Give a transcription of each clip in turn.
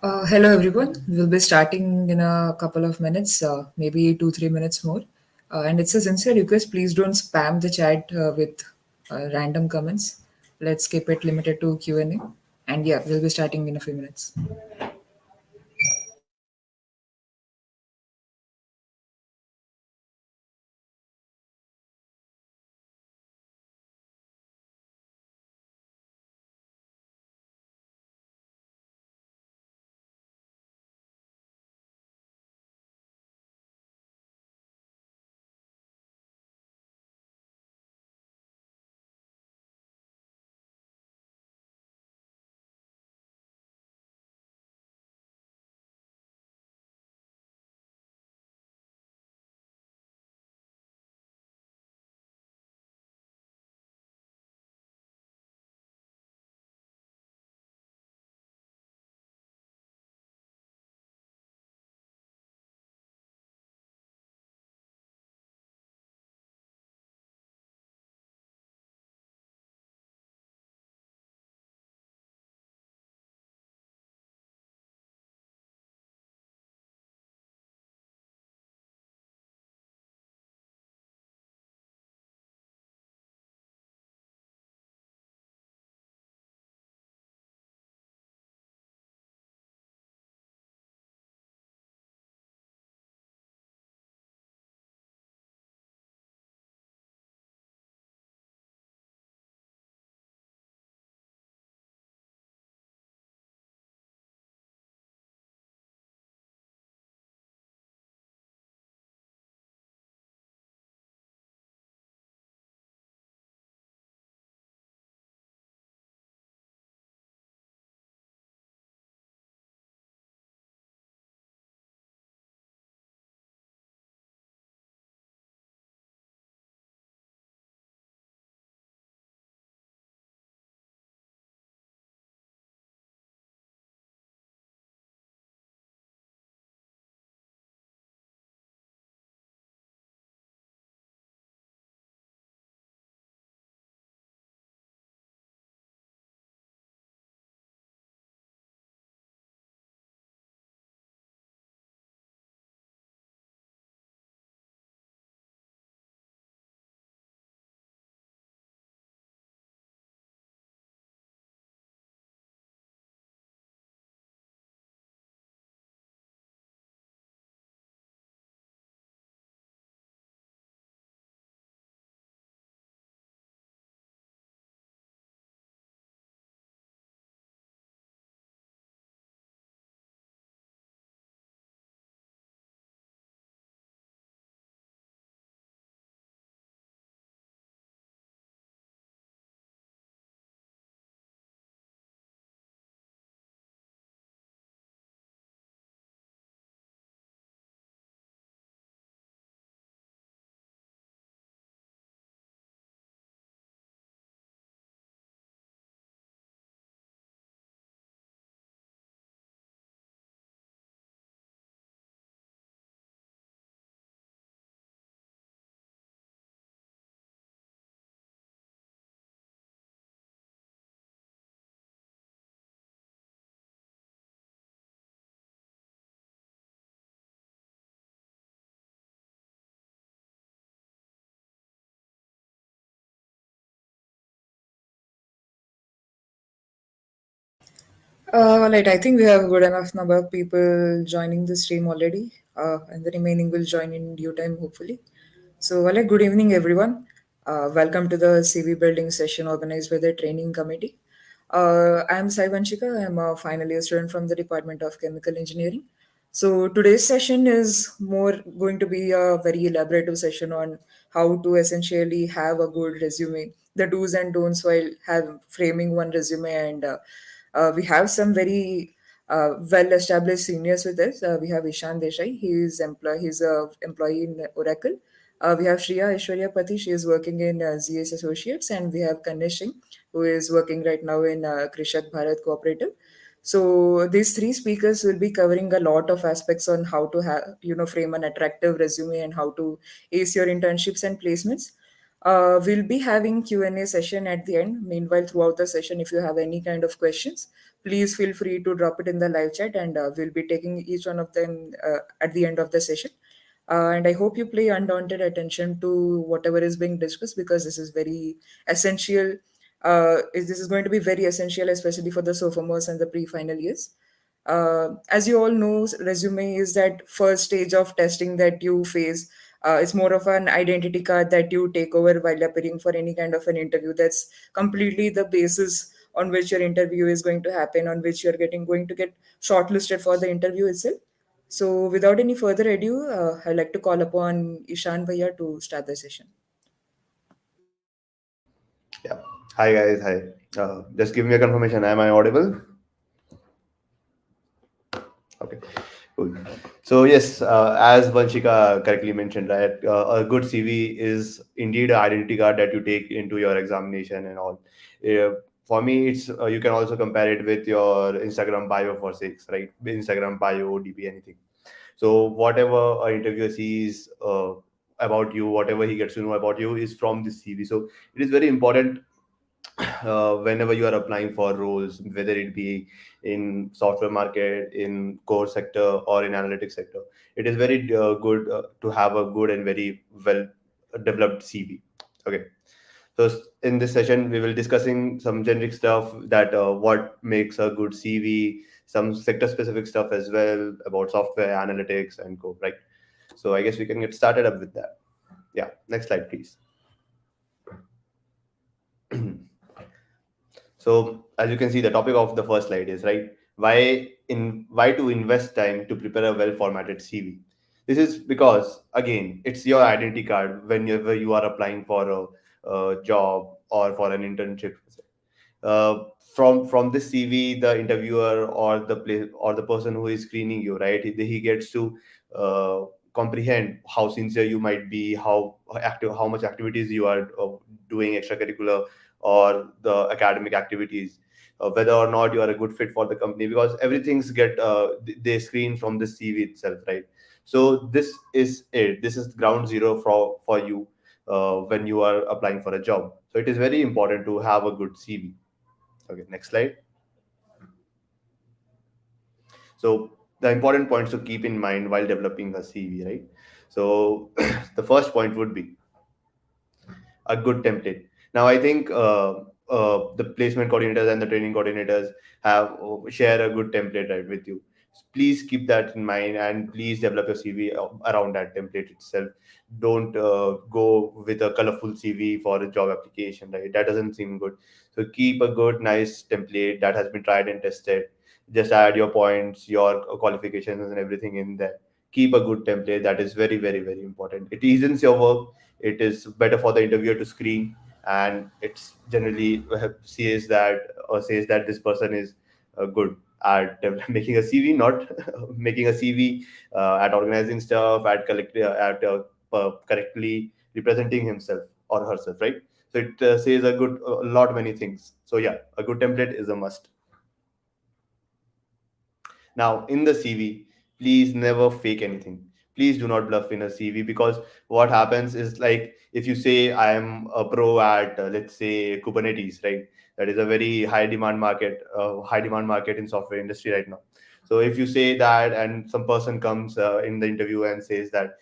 Hello, everyone. We'll be starting in a couple of minutes, maybe 2, 3 minutes more. And it's a sincere request. Please don't spam the chat with random comments. Let's keep it limited to Q&A. And yeah, we'll be starting in a few minutes. Right, I think we have a good enough number of people joining the stream already, and the remaining will join in due time, hopefully. So, good evening, everyone. Welcome to the CV building session organized by the training committee. I'm Sai Vanshika. I'm a final year student from the Department of Chemical Engineering. So today's session is more going to be a very elaborative session on how to essentially have a good resume, the do's and don'ts while have framing one resume, and we have some very well-established seniors with us. We have Ishan Desai. He's a employee in Oracle. We have Shriya Aishwarya Pati. She is working in ZS Associates, and we have Kanesh Singh, who is working right now in Krishak Bharat Cooperative. So these three speakers will be covering a lot of aspects on how to have, frame an attractive resume and how to ace your internships and placements. We'll be having Q&A session at the end. Meanwhile, throughout the session, if you have any kind of questions, please feel free to drop it in the live chat, and we'll be taking each one of them at the end of the session. And I hope you pay undaunted attention to whatever is being discussed, because this is very essential. This is going to be very essential, especially for the sophomores and the pre-final years. As you all know, resume is that first stage of testing that you face. It's more of an identity card that you take over while appearing for any kind of an interview. That's completely the basis on which your interview is going to happen, on which you're getting going to get shortlisted for the interview itself. So, without any further ado, I'd like to call upon Ishan Bhaiya to start the session. Yeah. Hi guys. Hi. Just give me a confirmation. Am I audible? Okay. Cool. So yes, as Vanshika correctly mentioned, right, a good CV is indeed an identity card that you take into your examination and all. For me, it's you can also compare it with your Instagram bio for six, right? Instagram bio, DP, anything. So whatever an interviewer sees about you, whatever he gets to know about you, is from this CV. So it is very important whenever you are applying for roles, whether it be in software market, in core sector, or in analytics sector. It is very good to have a good and very well developed CV. Okay. So in this session, we will discussing some generic stuff that what makes a good CV, some sector specific stuff as well about software analytics and code, right? So I guess we can get started up with that. Yeah. Next slide, please. So as you can see, the topic of the first slide is right. Why to invest time to prepare a well formatted CV? This is because again, it's your identity card whenever you are applying for a job or for an internship. uh, from this CV, the interviewer or the place or the person who is screening you, right? He gets to comprehend how sincere you might be, how active, how much activities you are doing, extracurricular or the academic activities, whether or not you are a good fit for the company, because everything's get they screen from the CV itself, right? So this is it. This is ground zero for you when you are applying for a job. So it is very important to have a good CV. Okay, next slide. So the important points to keep in mind while developing a CV, right? So the first point would be a good template. Now, I think the placement coordinators and the training coordinators have share a good template right with you. Please keep that in mind and please develop your CV around that template itself. Don't go with a colorful CV for a job application, right? That doesn't seem good. So keep a good, nice template that has been tried and tested. Just add your points, your qualifications, and everything in there. Keep a good template. That is very, very, very important. It eases your work. It is better for the interviewer to screen, and it's generally says that this person is good at making a CV, not making a CV, at organizing stuff, at correctly representing himself or herself, right? So it says a lot many things. So yeah, a good template is a must. Now, in the CV, please never fake anything. Please do not bluff in a CV, because what happens is, like, if you say I am a pro at let's say Kubernetes, right? That is a very high demand market in software industry right now. So if you say that and some person comes in the interview and says that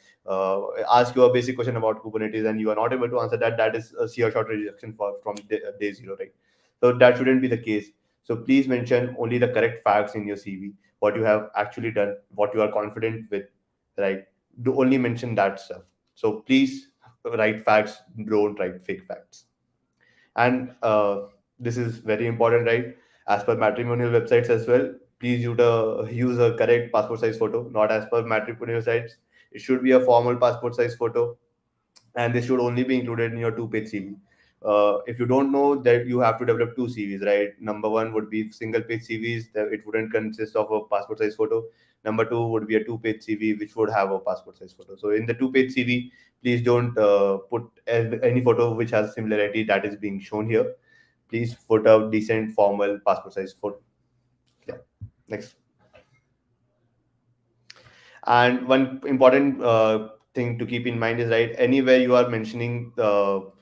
ask you a basic question about Kubernetes and you are not able to answer that, that is a sheer short rejection from day zero, right? So that shouldn't be the case. So please mention only the correct facts in your CV, what you have actually done, what you are confident with, right? Do only mention that stuff. So please write facts, don't write fake facts. And this is very important, right? As per matrimonial websites as well, please use a correct passport size photo, not as per matrimonial sites. It should be a formal passport size photo, and this should only be included in your two-page CV. If you don't know that, you have to develop two CVs, right? Number one would be single-page CVs. That it wouldn't consist of a passport size photo. Number two would be a two-page CV, which would have a passport size photo. So in the two-page CV, please don't put any photo which has similarity that is being shown here. Please put a decent, formal passport size photo. Yeah. Next. And one important thing to keep in mind is, right, anywhere you are mentioning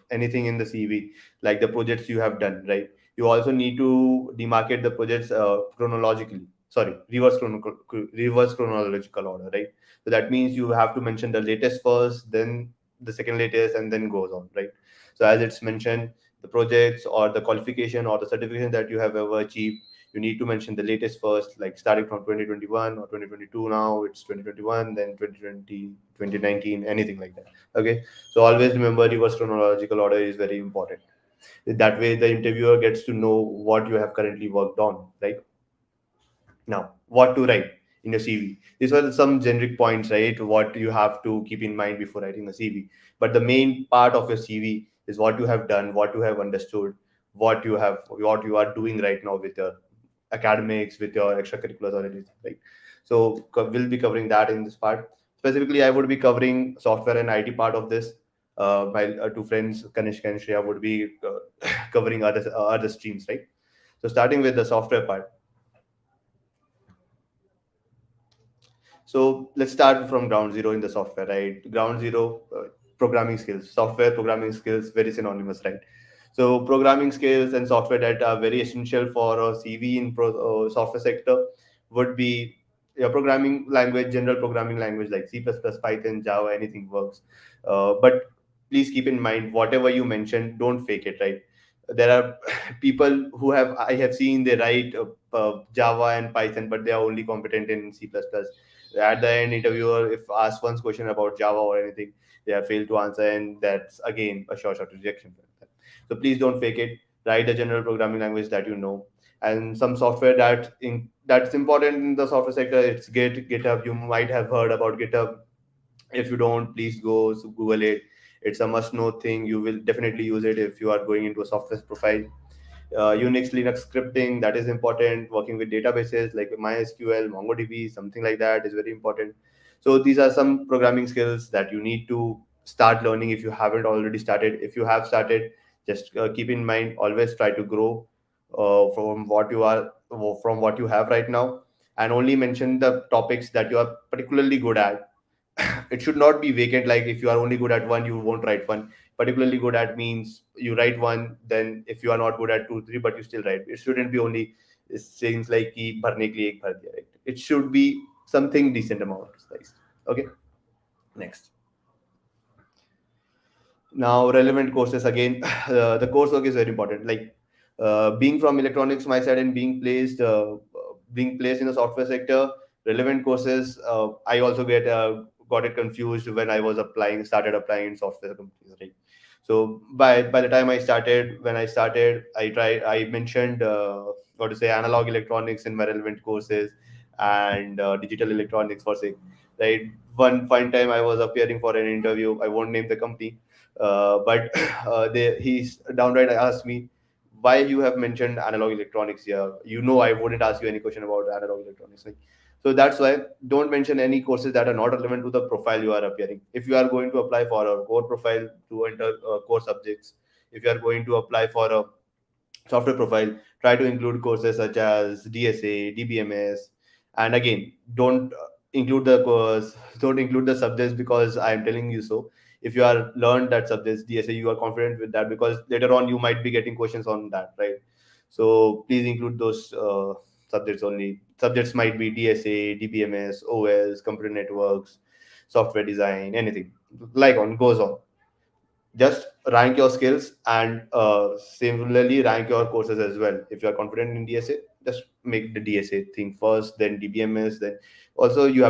anything in the CV, like the projects you have done, right? You also need to demarcate the projects chronologically. Sorry, reverse chronological order, right? So that means you have to mention the latest first, then the second latest, and then goes on, right? So as it's mentioned, the projects or the qualification or the certification that you have ever achieved, you need to mention the latest first, like starting from 2021 or 2022. Now it's 2021, then 2020, 2019, anything like that. Okay, so always remember reverse chronological order is very important. That way the interviewer gets to know what you have currently worked on, right? Now, what to write in your CV? These were some generic points, right? What you have to keep in mind before writing a CV. But the main part of your CV is what you have done, what you have understood, what you are doing right now with your academics, with your extracurriculars or anything, right? So we'll be covering that in this part. Specifically, I would be covering software and IT part of this. While two friends, Kanishka and Shreya, would be covering other streams, right? So starting with the software part. So let's start from ground zero in the software, right? Ground zero, programming skills, software programming skills, very synonymous, right? So programming skills and software that are very essential for a CV in software sector would be your programming language, general programming language like C++, Python, Java, anything works. But please keep in mind whatever you mentioned, don't fake it, right? There are people who have I have seen they write Java and Python, but they are only competent in C++. At the end, interviewer, if asked one question about Java or anything, they have failed to answer, and that's again a short rejection for them. So please don't fake it. Write a general programming language that you know, and some software that's important in the software sector. It's GitHub. You might have heard about GitHub. If you don't, please go Google it. It's a must know thing. You will definitely use it if you are going into a software profile. Unix, Linux scripting, that is important. Working with databases like MySQL, MongoDB, something like that is very important. So these are some programming skills that you need to start learning if you haven't already started. If you have started, just keep in mind, always try to grow from what you have right now, and only mention the topics that you are particularly good at. It should not be vacant, like if you are only good at one you won't write one. Particularly good at means you write one, then if you are not good at two three but you still write, it shouldn't be only things like ki bharne ke liye ek bhar diya, right? It should be something decent amount size. Okay, next. Now relevant courses again. The coursework is very important, like being from electronics my side and being placed in the software sector. Relevant courses, I also got it confused when I was applying started applying in software companies, right? So by the time when I started, I mentioned what to say, analog electronics in my relevant courses, and digital electronics for say, right? One fine time I was appearing for an interview, I won't name the company, but he downright asked me, why you have mentioned analog electronics here? You know, I wouldn't ask you any question about analog electronics. Like, so that's why don't mention any courses that are not relevant to the profile you are appearing. If you are going to apply for a core profile to enter core subjects, if you are going to apply for a software profile, try to include courses such as DSA, DBMS, and again, don't include the subjects because I am telling you so. If you are learned that subjects DSA, you are confident with that because later on you might be getting questions on that, right? So please include those subjects only. Subjects might be DSA, DBMS, OS, computer networks, software design, anything like on goes on. Just rank your skills and similarly rank your courses as well. If you are confident in DSA, just make the DSA thing first, then DBMS, then also you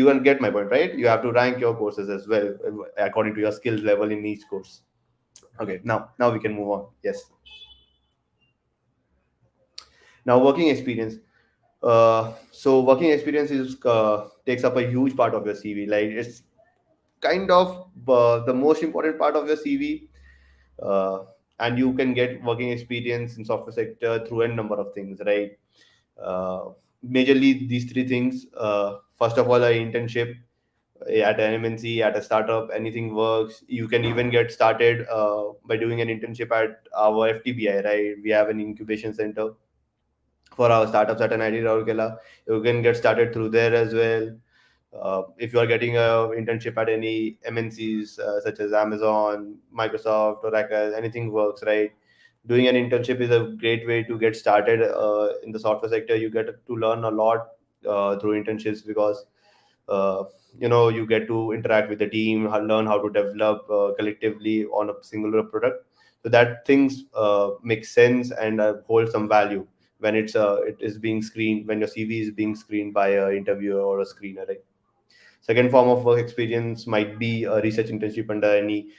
can get my point, right? You have to rank your courses as well according to your skills level in each course. Okay, now we can move on. Yes. Now working experience. So working experience is takes up a huge part of your CV. Like it's kind of the most important part of your CV, uh, and you can get working experience in software sector through a number of things, right? Majorly these three things. First of all, an internship at an MNC, at a startup, anything works. You can even get started by doing an internship at our FTBI, right? We have an incubation center for our startups at NIT Rourkela. You can get started through there as well. If you are getting a internship at any MNCs such as Amazon, Microsoft, Oracle, anything works, right? Doing an internship is a great way to get started in the software sector. You get to learn a lot through internships, because uh, you get to interact with the team, learn how to develop collectively on a singular product. So that things make sense and hold some value when it is being screened, when your CV is being screened by a interviewer or a screener, right? Second form of work experience might be a research internship under any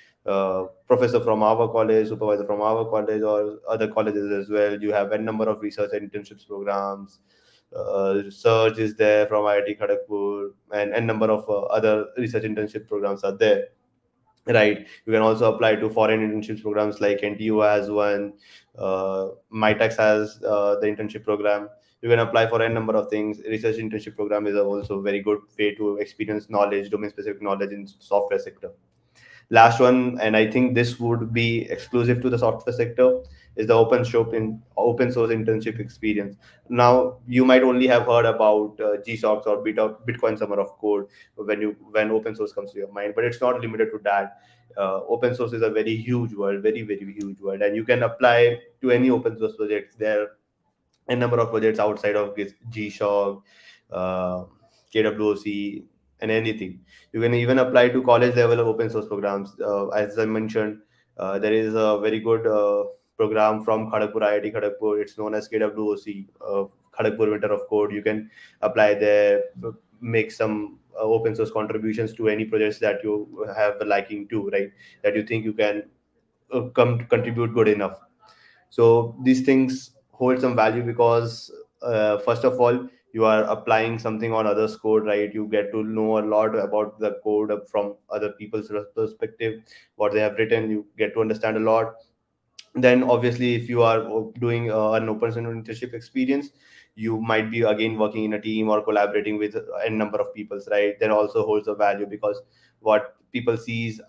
professor from our college, supervisor from our college, or other colleges as well. You have a number of research and internships programs. Research is there from IIT Kharagpur, and a number of other research internship programs are there. Right. You can also apply to foreign internships programs like NTU has one, MyTax has the internship program. You can apply for a number of things. Research internship program is also a very good way to experience knowledge, domain specific knowledge in software sector. Last one, and I think this would be exclusive to the software sector, is the open source internship experience. Now, you might only have heard about GSOCs or Bitcoin Summer of Code when open source comes to your mind, but it's not limited to that. Open source is a very huge world, very very huge world, and you can apply to any open source projects. There a number of projects outside of GShock, uh, KWOC, and anything. You can even apply to college level of open source programs. As I mentioned, there is a very good program from Kharagpur, IIT Kharagpur. It's known as KWOC, Kharagpur Winter of Code. You can apply there, make some open source contributions to any projects that you have the liking to, right? That you think you can come contribute good enough. So these things hold some value because first of all, you are applying something on others code, right? You get to know a lot about the code from other people's perspective, what they have written. You get to understand a lot. Then obviously, if you are doing an open source internship experience, you might be again working in a team or collaborating with a number of peoples, right? That also holds a value, because what people see is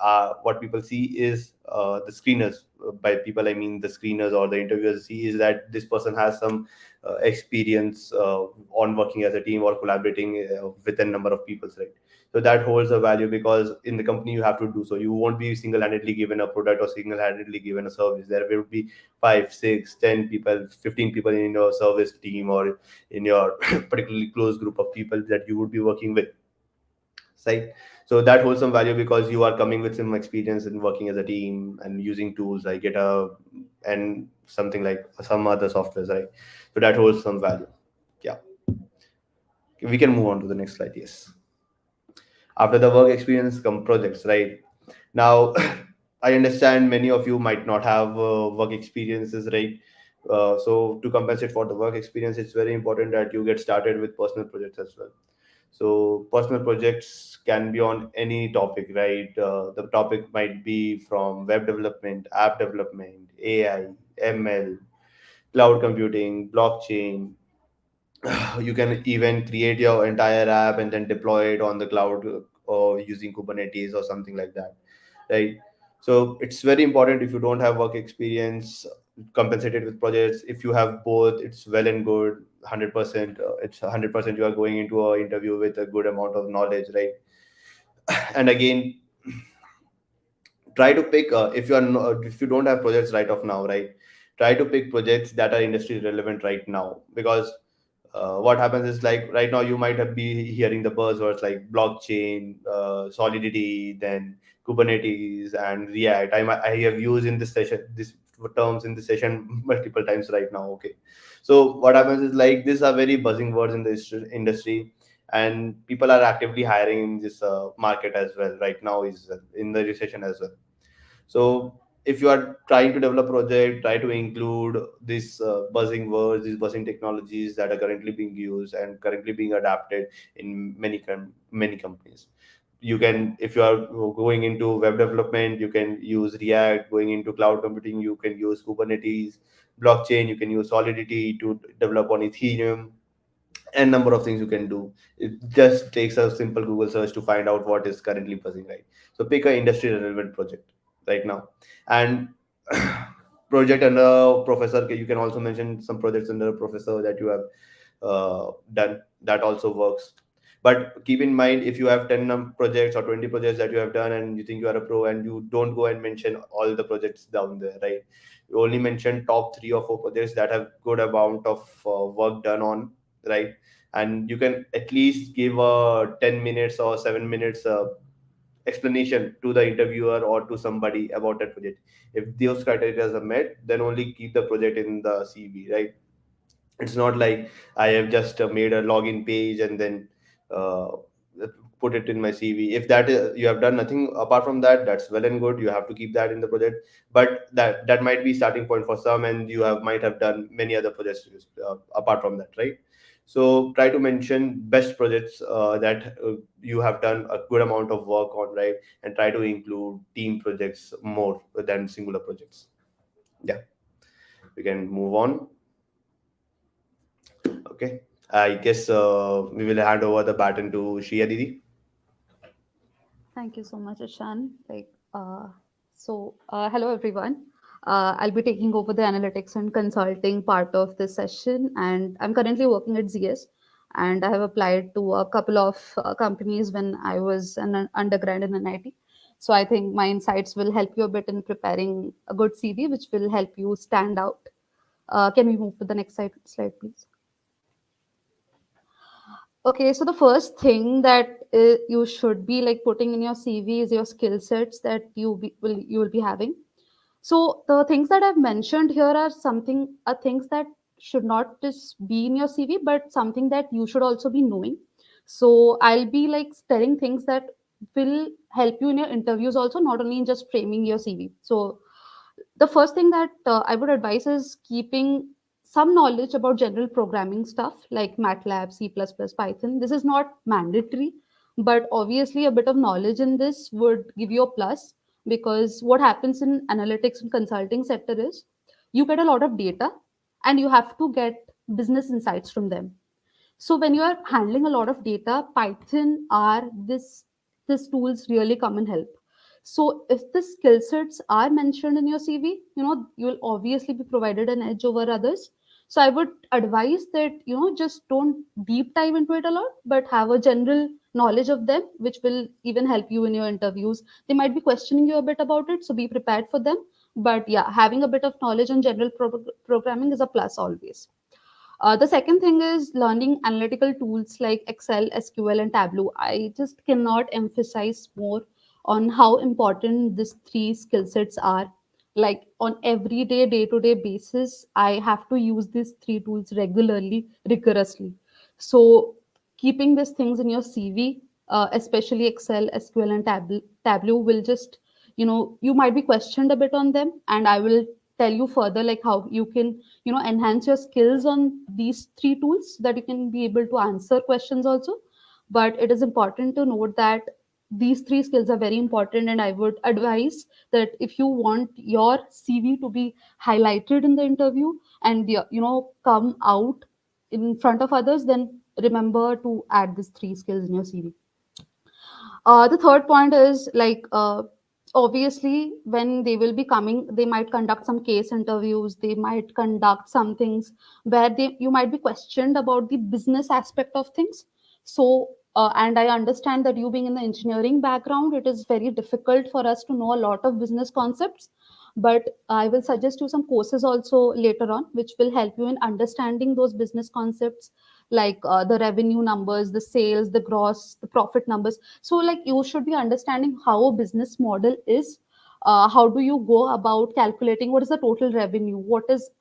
the screeners. By people I mean the screeners or the interviewers see is that this person has some experience on working as a team or collaborating with a number of peoples, right? So that holds a value, because in the company you have to do so. You won't be single-handedly given a product or single-handedly given a service. There will be 5, 6, 10 people, 15 people in your service team, or in your particularly close group of people that you would be working with, right? So that holds some value, because you are coming with some experience in working as a team and using tools like GitHub and something like some other softwares, right? So that holds some value. Yeah, we can move on to the next slide. Yes. After the work experience come projects, right? Now, I understand many of you might not have work experiences, right? So to compensate for the work experience, it's very important that you get started with personal projects as well. So personal projects can be on any topic, right? The topic might be from web development, app development, AI, ML, cloud computing, blockchain. You can even create your entire app and then deploy it on the cloud, or using Kubernetes or something like that, right? So it's very important. If you don't have work experience, compensated with projects. If you have both, it's well and good. 100%, it's 100% you are going into an interview with a good amount of knowledge, right? And again, try to pick, if you are if you don't have projects right off now, right, try to pick projects that are industry relevant right now. Because what happens is, like, right now you might have be hearing the buzzwords like blockchain, solidity, then Kubernetes and React. I have used in this session this terms in this session multiple times right now. Okay, so what happens is, like, these are very buzzing words in the industry, and people are actively hiring in this market as well right now, is in the recession as well. So if you are trying to develop project, try to include these buzzing words, these buzzing technologies that are currently being used and currently being adapted in many companies. You can, if you are going into web development, you can use React. Going into cloud computing, you can use Kubernetes. Blockchain, you can use Solidity to develop on Ethereum, and number of things you can do. It just takes a simple Google search to find out what is currently buzzing, right? So pick an industry relevant project right now. And project under professor, you can also mention some projects under professor that you have done. That also works. But keep in mind, if you have 10 projects or 20 projects that you have done and you think you are a pro, and you don't go and mention all the projects down there, right? You only mention top 3 or 4 projects that have good amount of work done on, right? And you can at least give a 10 minutes or 7 minutes explanation to the interviewer or to somebody about that project. If those criteria are met, then only keep the project in the CV, right? It's not like I have just made a login page and then uh, put it in my CV. If that is, you have done nothing apart from that, that's well and good. You have to keep that in the project, but that might be starting point for some, and you have might have done many other projects apart from that, right? So try to mention best projects that you have done a good amount of work on, right? And try to include team projects more than singular projects. Yeah, we can move on. Okay. I guess we will hand over the baton to Shia Didi. Thank you so much, Ishan. Hello everyone. I'll be taking over the analytics and consulting part of this session, and I'm currently working at ZS, and I have applied to a couple of companies when I was an undergrad in NIT. So I think my insights will help you a bit in preparing a good CV, which will help you stand out. Can we move to the next slide, please? Okay, so the first thing that you should be like putting in your CV is your skill sets that you will be having. So the things that I've mentioned here are things that should not just be in your CV, but something that you should also be knowing. So I'll be like telling things that will help you in your interviews also, not only in just framing your CV. So the first thing that I would advise is keeping some knowledge about general programming stuff like MATLAB, C++, Python. This is not mandatory, but obviously a bit of knowledge in this would give you a plus, because what happens in analytics and consulting sector is you get a lot of data and you have to get business insights from them. So when you are handling a lot of data, Python are this tools really come and help. So if the skill sets are mentioned in your CV, you will obviously be provided an edge over others. So I would advise that just don't deep dive into it a lot, but have a general knowledge of them, which will even help you in your interviews. They might be questioning you a bit about it, so be prepared for them. But yeah, having a bit of knowledge on general programming is a plus always. The second thing is learning analytical tools like Excel, SQL, and Tableau. I just cannot emphasize more on how important these three skill sets are. Like on everyday, day-to-day basis, I have to use these three tools regularly, rigorously. So keeping these things in your CV, especially Excel, SQL, and Tableau, will just you might be questioned a bit on them, and I will tell you further like how you can enhance your skills on these three tools so that you can be able to answer questions also. But it is important to note that these three skills are very important, and I would advise that if you want your CV to be highlighted in the interview and come out in front of others, then remember to add these three skills in your CV. The third point is like obviously when they will be coming, they might conduct some case interviews. They might conduct some things where you might be questioned about the business aspect of things. So and I understand that you being in the engineering background, it is very difficult for us to know a lot of business concepts. But I will suggest you some courses also later on, which will help you in understanding those business concepts, like the revenue numbers, the sales, the gross, the profit numbers. So like you should be understanding how a business model is. How do you go about calculating what is the total revenue,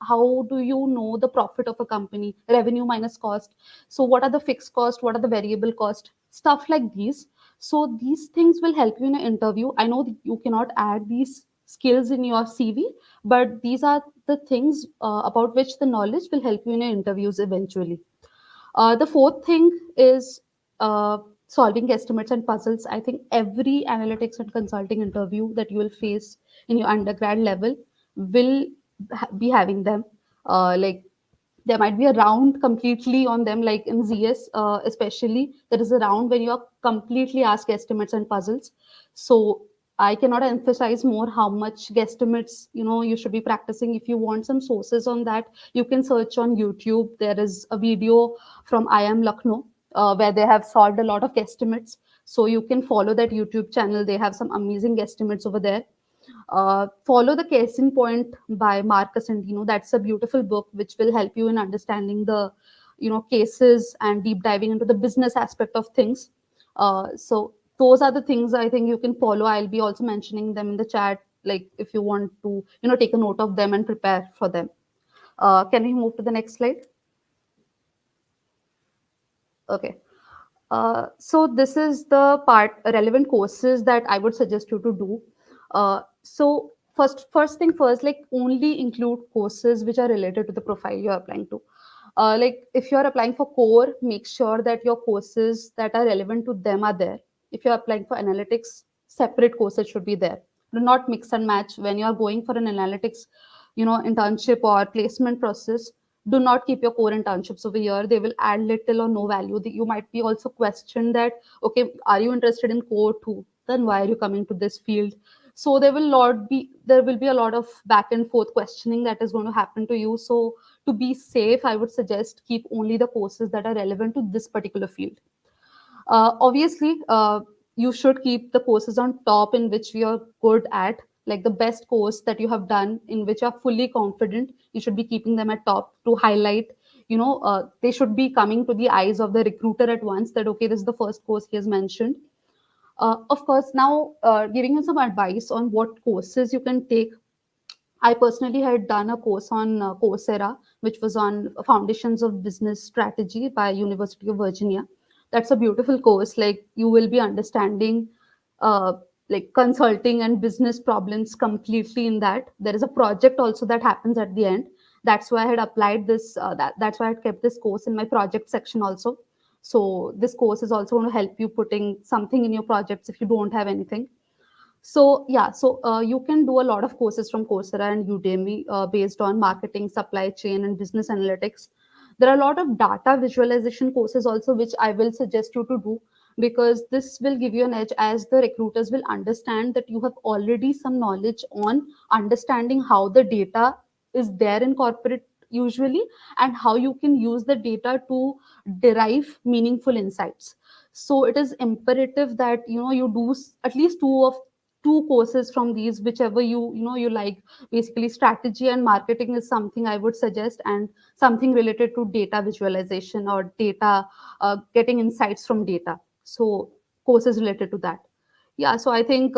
how do you know the profit of a company, revenue minus cost? So what are the fixed cost, what are the variable cost, stuff like these. So these things will help you in an interview. I know that you cannot add these skills in your CV, but these are the things about which the knowledge will help you in your interviews eventually. The fourth thing is solving estimates and puzzles. I think every analytics and consulting interview that you will face in your undergrad level will be having them. Like there might be a round completely on them, like in ZS, especially, there is a round when you are completely asked estimates and puzzles. So I cannot emphasize more how much guesstimates you should be practicing. If you want some sources on that, you can search on YouTube. There is a video from I am Lucknow. where they have solved a lot of guesstimates. So you can follow that YouTube channel. They have some amazing guesstimates over there. Follow the Case in Point by Marcus Andino. That's a beautiful book which will help you in understanding the cases and deep diving into the business aspect of things. So those are the things I think you can follow. I'll be also mentioning them in the chat, like if you want to take a note of them and prepare for them. Can we move to the next slide? Okay. So this is the part, relevant courses that I would suggest you to do. So first thing first, like only include courses which are related to the profile you're applying to. Like if you're applying for core, make sure that your courses that are relevant to them are there. If you're applying for analytics, separate courses should be there. Do not mix and match when you are going for an analytics, internship or placement process. Do not keep your core internships over here. They will add little or no value. You might be also questioned that, okay, are you interested in core too? Then why are you coming to this field? So there will be a lot of back and forth questioning that is going to happen to you. So to be safe, I would suggest keep only the courses that are relevant to this particular field. Obviously, you should keep the courses on top in which you are good at, like the best course that you have done in which you are fully confident. You should be keeping them at top to highlight. They should be coming to the eyes of the recruiter at once that, okay, this is the first course he has mentioned. Of course, now giving you some advice on what courses you can take. I personally had done a course on Coursera, which was on Foundations of Business Strategy by University of Virginia. That's a beautiful course. Like you will be understanding uh, like consulting and business problems completely in that. There is a project also that happens at the end. That's why I had applied this. That's why I had kept this course in my project section also. So this course is also going to help you putting something in your projects if you don't have anything. So yeah, so you can do a lot of courses from Coursera and Udemy based on marketing, supply chain, and business analytics. There are a lot of data visualization courses also, which I will suggest you to do, because this will give you an edge as the recruiters will understand that you have already some knowledge on understanding how the data is there in corporate usually, and how you can use the data to derive meaningful insights. So it is imperative that you do at least two courses from these, whichever you like. Basically, strategy and marketing is something I would suggest, and something related to data visualization or data, getting insights from data. So courses related to that. Yeah, so I think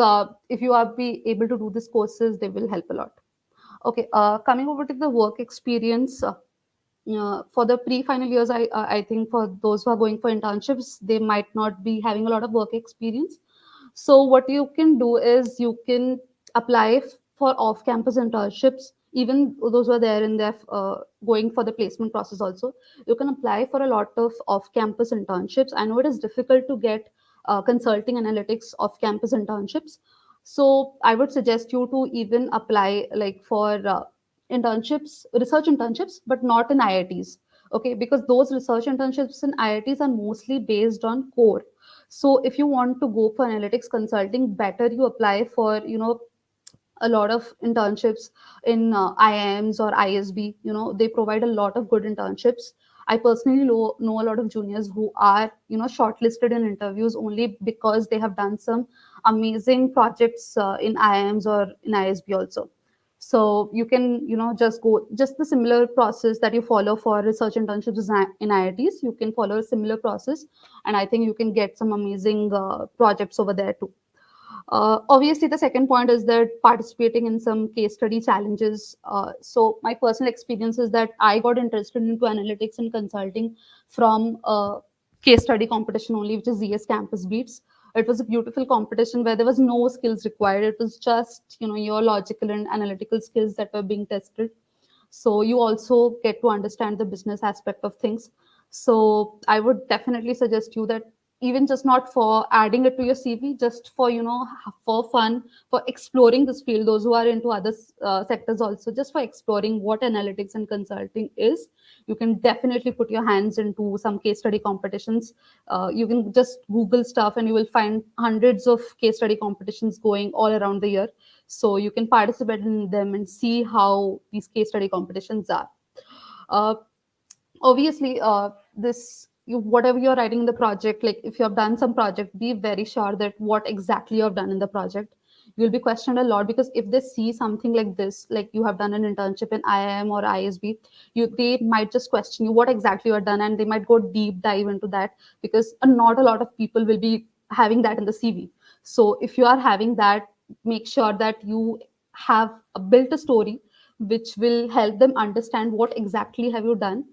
if you are be able to do these courses, they will help a lot. Okay, coming over to the work experience. For the pre-final years, I think for those who are going for internships, they might not be having a lot of work experience. So what you can do is you can apply for off-campus internships. Even those who are there in their going for the placement process also, you can apply for a lot of off-campus internships. I know it is difficult to get consulting analytics off-campus internships. So I would suggest you to even apply like for internships, research internships, but not in IITs. Okay, because those research internships in IITs are mostly based on core. So if you want to go for analytics consulting, better you apply for a lot of internships in IIMs or ISB. They provide a lot of good internships. I personally know a lot of juniors who are shortlisted in interviews only because they have done some amazing projects in IIMs or in ISB also. So you can just go just the similar process that you follow for research internships in IITs. You can follow a similar process, and I think you can get some amazing projects over there too. Obviously, the second point is that participating in some case study challenges. So, my personal experience is that I got interested into analytics and consulting from a case study competition only, which is ZS Campus Beats. It was a beautiful competition where there was no skills required. It was just your logical and analytical skills that were being tested. So you also get to understand the business aspect of things. So I would definitely suggest you that, even just not for adding it to your CV, just for for fun, for exploring this field, those who are into other sectors also, just for exploring what analytics and consulting is, you can definitely put your hands into some case study competitions. You can just Google stuff and you will find hundreds of case study competitions going all around the year. So you can participate in them and see how these case study competitions are. uh, Obviously, this you, whatever you're writing in the project, like if you have done some project, be very sure that what exactly you have done in the project. You'll be questioned a lot, because if they see something like this, like you have done an internship in IIM or ISB, they might just question you what exactly you have done, and they might go deep dive into that, because not a lot of people will be having that in the CV. So if you are having that, make sure that you have built a story which will help them understand what exactly have you done.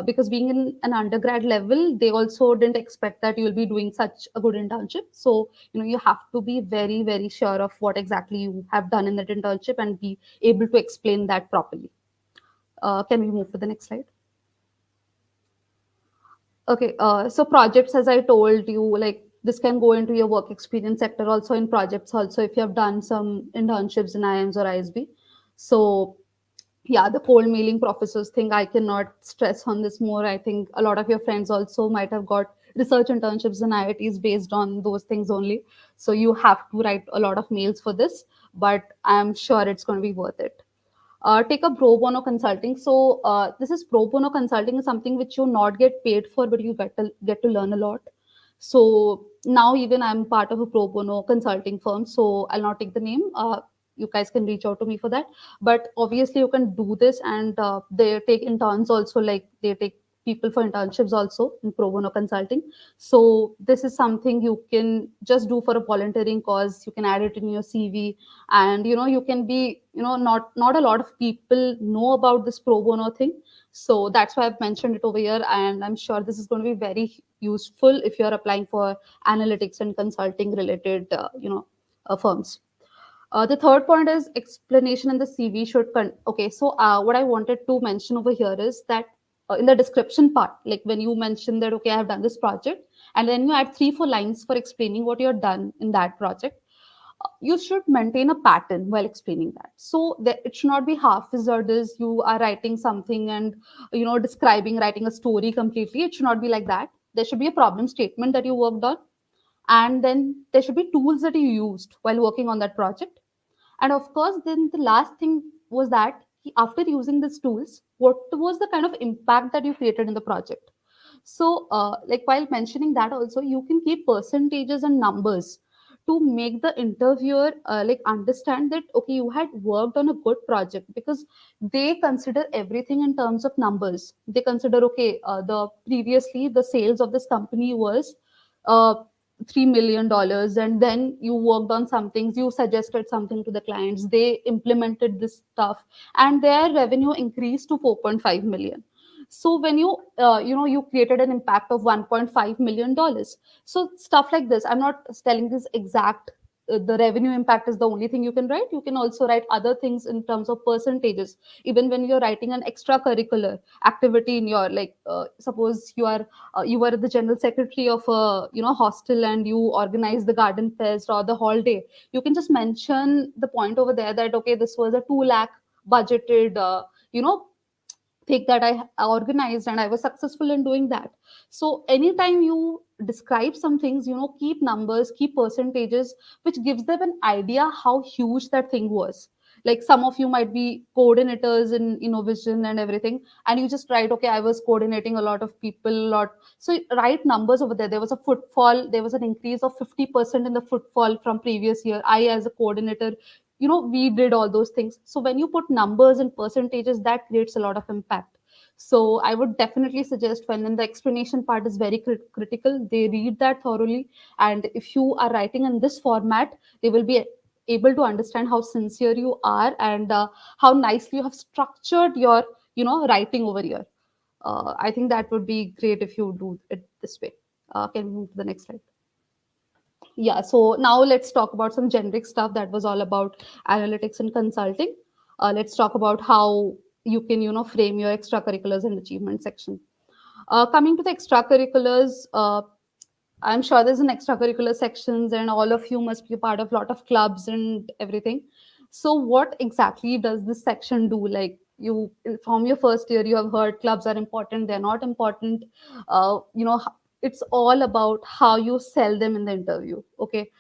Because being in an undergrad level, they also didn't expect that you will be doing such a good internship. So you have to be very very sure of what exactly you have done in that internship and be able to explain that properly. Can we move to the next slide? Okay, so projects, as I told you, like this can go into your work experience sector also, in projects also, if you have done some internships in IIMs or ISB. So yeah, the cold mailing professors thing, I cannot stress on this more. I think a lot of your friends also might have got research internships in IITs based on those things only. So you have to write a lot of mails for this, but I'm sure it's going to be worth it. Take a pro bono consulting. So this is pro bono consulting is something which you not get paid for, but you get to learn a lot. So now even I'm part of a pro bono consulting firm. So I'll not take the name. You guys can reach out to me for that. But obviously you can do this, and they take interns also. Like they take people for internships also in pro bono consulting. So this is something you can just do for a volunteering cause. You can add it in your CV, and you can be, not a lot of people know about this pro bono thing. So that's why I've mentioned it over here, and I'm sure this is going to be very useful if you're applying for analytics and consulting related firms. The third point is explanation in the CV should okay. So what I wanted to mention over here is that in the description part, like when you mention that okay, I have done this project, and then you add 3 4 lines for explaining what you have done in that project, you should maintain a pattern while explaining that. So that it should not be half wizard as you are writing something and describing, writing a story completely. It should not be like that. There should be a problem statement that you worked on, and then there should be tools that you used while working on that project. And of course, then the last thing was that after using these tools, what was the kind of impact that you created in the project. So like while mentioning that also, you can keep percentages and numbers to make the interviewer like understand that okay, you had worked on a good project, because they consider everything in terms of numbers. They consider okay, the previously the sales of this company was uh, $3 million, and then you worked on some things, you suggested something to the clients, they implemented this stuff, and their revenue increased to 4.5 million. So when you created an impact of $1.5 million. So stuff like this, I'm not telling this exact the revenue impact is the only thing you can write. You can also write other things in terms of percentages. Even when you're writing an extracurricular activity in your, like suppose you were the general secretary of a hostel, and you organize the garden fest or the hall day, you can just mention the point over there that okay, this was a 2 lakh budgeted you know thing that I organized, and I was successful in doing that. So anytime you describe some things, keep numbers, keep percentages, which gives them an idea how huge that thing was. Like some of you might be coordinators in innovation and everything, and you just write, okay, I was coordinating a lot of people, a lot. So write numbers over there. There was a footfall, there was an increase of 50% in the footfall from previous year. I, as a coordinator, we did all those things. So when you put numbers and percentages, that creates a lot of impact. So I would definitely suggest, when in the explanation part is very critical, they read that thoroughly. And if you are writing in this format, they will be able to understand how sincere you are, and how nicely you have structured your writing over here. I think that would be great if you do it this way. Can we move to the next slide? Yeah, so now let's talk about some generic stuff that was all about analytics and consulting. Let's talk about how you can frame your extracurriculars and achievement section. Coming to the extracurriculars, I'm sure there's an extracurricular sections, and all of you must be a part of a lot of clubs and everything. So what exactly does this section do? Like, you, from your first year, you have heard clubs are important, they're not important. It's all about how you sell them in the interview. Okay,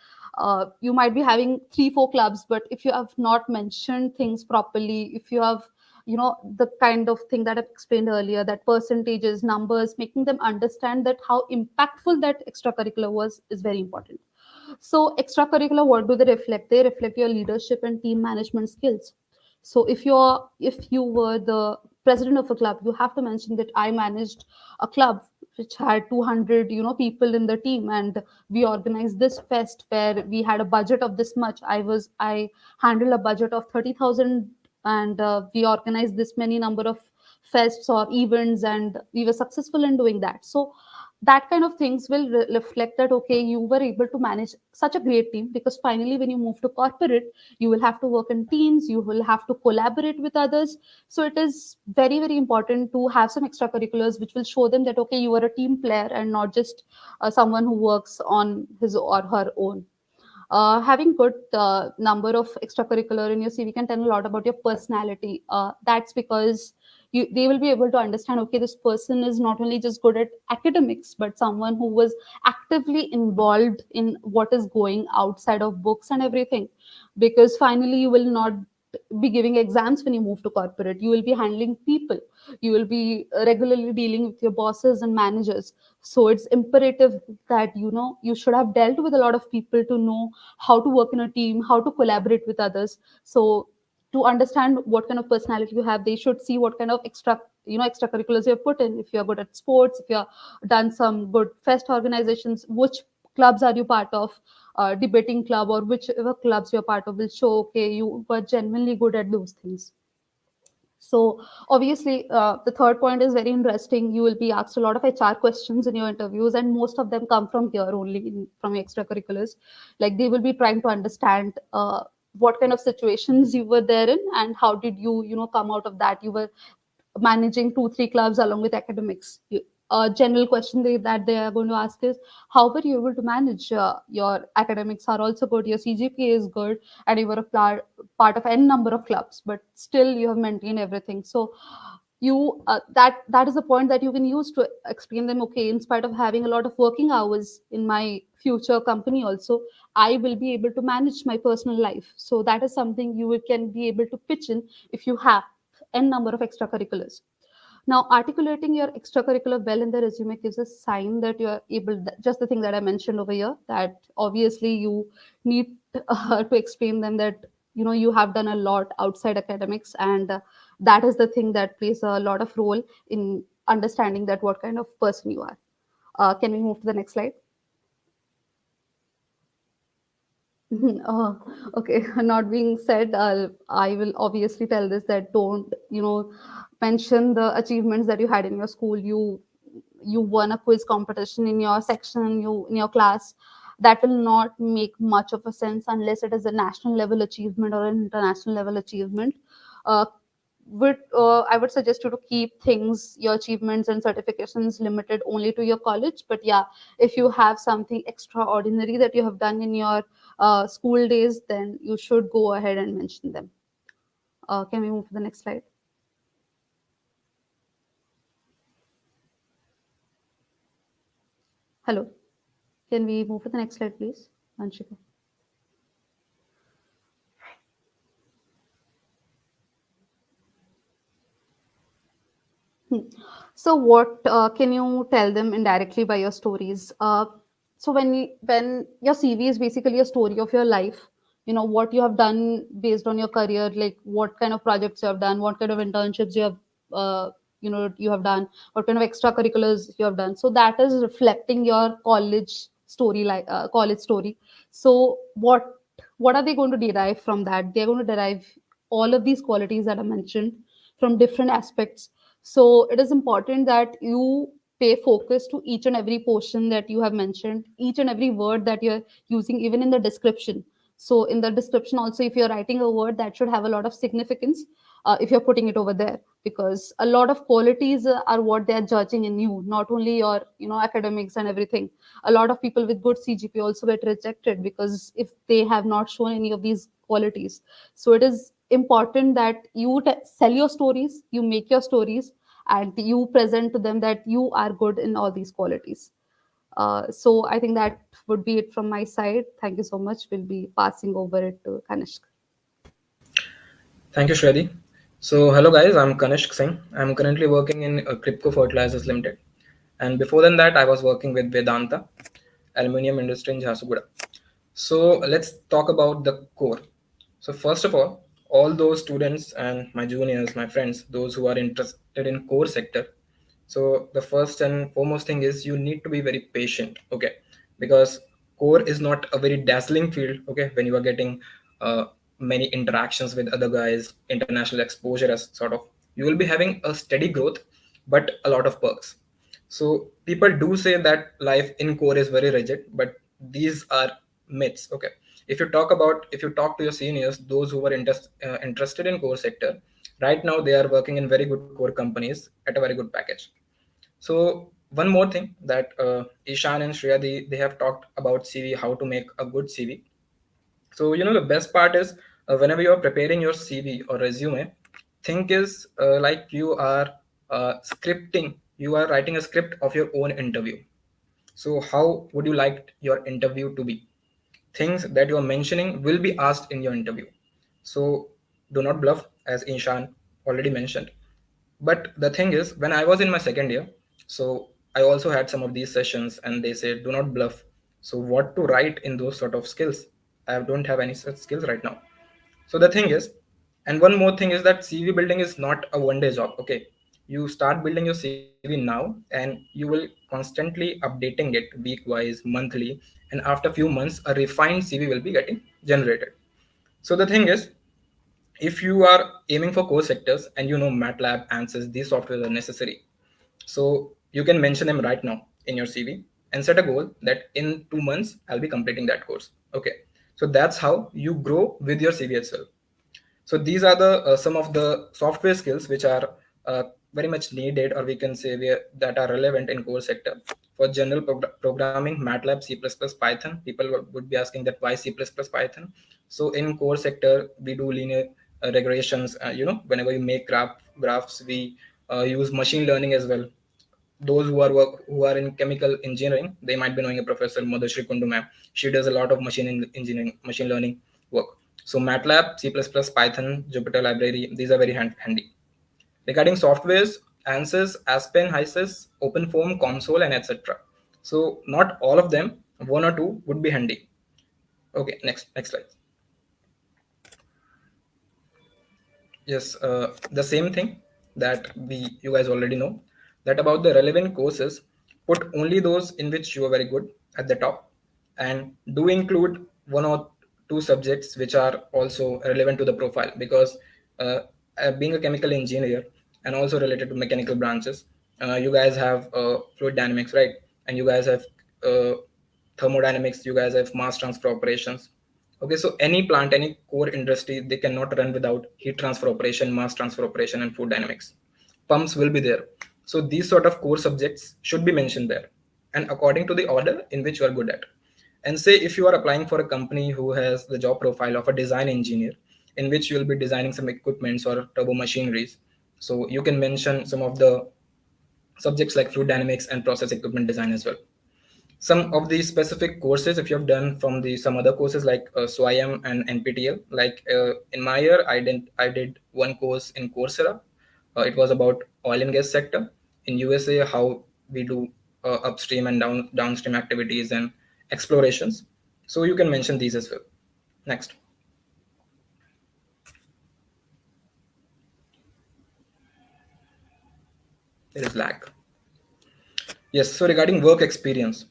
you might be having 3 4 clubs, but if you have not mentioned things properly, if you have the kind of thing that I've explained earlier, that percentages, numbers, making them understand that how impactful that extracurricular was is very important. So extracurricular, what do they reflect? They reflect your leadership and team management skills. So if you were the president of a club, you have to mention that I managed a club which had 200 people in the team, and we organized this fest where we had a budget of this much. I handled a budget of 30,000, and we organized this many number of fests or events, and we were successful in doing that. So that kind of things will reflect that okay, you were able to manage such a great team, because finally when you move to corporate, you will have to work in teams, you will have to collaborate with others. So it is very very important to have some extracurriculars which will show them that okay, you are a team player and not just someone who works on his or her own. Having good number of extracurricular in your CV can tell a lot about your personality. That's because they will be able to understand, okay, this person is not only just good at academics, but someone who was actively involved in what is going outside of books and everything. Because finally, you will not be giving exams when you move to corporate. You will be handling people. You will be regularly dealing with your bosses and managers. So it's imperative that you should have dealt with a lot of people to know how to work in a team, how to collaborate with others. So to understand what kind of personality you have, they should see what kind of extracurriculars you have put in. If you're good at sports, if you're done some good fest organizations, which clubs are you part of, debating club or whichever clubs you're part of will show okay, you were genuinely good at those things. So obviously, the third point is very interesting. You will be asked a lot of HR questions in your interviews, and most of them come from here only, from your extracurriculars. Like they will be trying to understand what kind of situations you were there in, and how did you come out of that. You were managing two, three clubs along with academics. A general question that they are going to ask is, how were you able to manage? Your academics are also good, your CGPA is good, and you were a part of n number of clubs, but still you have maintained everything. So that is the point that you can use to explain them. Okay, in spite of having a lot of working hours in my future company, also I will be able to manage my personal life. So that is something can be able to pitch in if you have n number of extracurriculars. Now, articulating your extracurricular well in the resume gives a sign that you are able, just the thing that I mentioned over here, that obviously you need to explain them that you have done a lot outside academics, and that is the thing that plays a lot of role in understanding that what kind of person you are. Can we move to the next slide? Oh, okay. Not being said, I will obviously tell this that don't, mention the achievements that you had in your school. You won a quiz competition in your section, you in your class. That will not make much of a sense unless it is a national level achievement or an international level achievement. Uh, I would suggest you to keep things, your achievements and certifications limited only to your college. But yeah, if you have something extraordinary that you have done in your school days, then you should go ahead and mention them. Can we move to the next slide? Hello. Can we move to the next slide, please, Anshika? Hmm. So, what can you tell them indirectly by your stories? So, when your CV is basically a story of your life, what you have done based on your career, like what kind of projects you have done, what kind of internships you have, you have done, what kind of extracurriculars you have done. So that is reflecting your college story, like college story. So what are they going to derive from that? They're going to derive all of these qualities that I mentioned from different aspects. So it is important that you pay focus to each and every portion that you have mentioned, each and every word that you're using, even in the description. So in the description also, if you're writing a word, that should have a lot of significance if you're putting it over there, because a lot of qualities are what they're judging in you, not only your academics and everything. A lot of people with good CGP also get rejected because if they have not shown any of these qualities. So it is important that you sell your stories, you make your stories, and you present to them that you are good in all these qualities. So I think that would be it from my side. Thank you so much. We'll be passing over it to Kanishk. Thank you, Shreddy. So, hello guys, I'm Kanishk Singh. I'm currently working in Crypco Fertilizers Limited. And before than that, I was working with Vedanta, aluminium industry in Jharsuguda. So, let's talk about the core. So, first of all those students and my juniors, my friends, those who are interested in core sector, so the first and foremost thing is you need to be very patient, okay? Because core is not a very dazzling field, okay? When you are getting uh, many interactions with other guys, international exposure as sort of, you will be having a steady growth, but a lot of perks. So people do say that life in core is very rigid, but these are myths, okay? If you talk to your seniors, those who were interested in core sector, right now they are working in very good core companies at a very good package. So one more thing that Ishan and Shreya, they have talked about CV, how to make a good CV. So the best part is whenever you are preparing your CV or resume, think is like you are scripting. You are writing a script of your own interview. So how would you like your interview to be? Things that you are mentioning will be asked in your interview. So do not bluff, as Ishan already mentioned. But the thing is, when I was in my second year, so I also had some of these sessions, and they said, do not bluff. So what to write in those sort of skills? I don't have any such skills right now. So the thing is, and one more thing is that CV building is not a one day job. Okay, you start building your CV now, and you will constantly updating it week wise, monthly, and after few months, a refined CV will be getting generated. So the thing is, if you are aiming for core sectors and you know MATLAB, ANSYS, these softwares are necessary. So you can mention them right now in your CV and set a goal that in 2 months I'll be completing that course. Okay. So that's how you grow with your CV itself. So these are the some of the software skills which are very much needed, or we can say that are relevant in core sector. For general programming, MATLAB, C++, Python. People would be asking that why C++, Python. So in core sector, we do linear regressions. Whenever you make graphs, we use machine learning as well. Those who are in chemical engineering, they might be knowing a professor Madhusri Kundu ma'am. She does a lot of engineering, machine learning work. So MATLAB, C++, Python, Jupyter library, these are very handy. Regarding softwares, Ansys, Aspen, HYSYS, OpenFOAM, Console, and etc. So not all of them, one or two would be handy. Okay, next slide. Yes, the same thing that you guys already know, that about the relevant courses, put only those in which you are very good at the top, and do include one or two subjects which are also relevant to the profile, because uh, being a chemical engineer and also related to mechanical branches, you guys have fluid dynamics, right? And you guys have uh, thermodynamics, you guys have mass transfer operations. Okay, so any plant, any core industry, they cannot run without heat transfer operation, mass transfer operation, and fluid dynamics. Pumps will be there. So these sort of core subjects should be mentioned there, and according to the order in which you are good at. And say if you are applying for a company who has the job profile of a design engineer, in which you will be designing some equipments or turbo machineries, so you can mention some of the subjects like fluid dynamics and process equipment design as well. Some of the specific courses, if you have done from the some other courses like SWIM and NPTEL, like in my year I did one course in Coursera. It was about oil and gas sector in USA, how we do upstream and downstream activities and explorations. So you can mention these as well. Next. There is lag. Yes, so regarding work experience,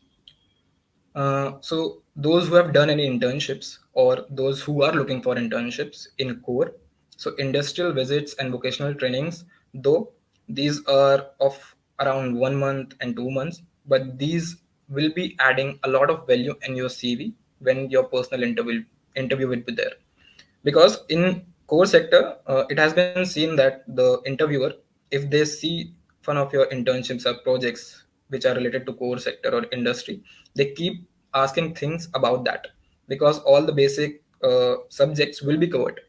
so those who have done any internships or those who are looking for internships in core, so industrial visits and vocational trainings, though these are of around 1 month and 2 months, but these will be adding a lot of value in your CV when your personal interview will be there. Because in core sector, it has been seen that the interviewer, if they see one of your internships or projects which are related to core sector or industry, they keep asking things about that, because all the basic subjects will be covered.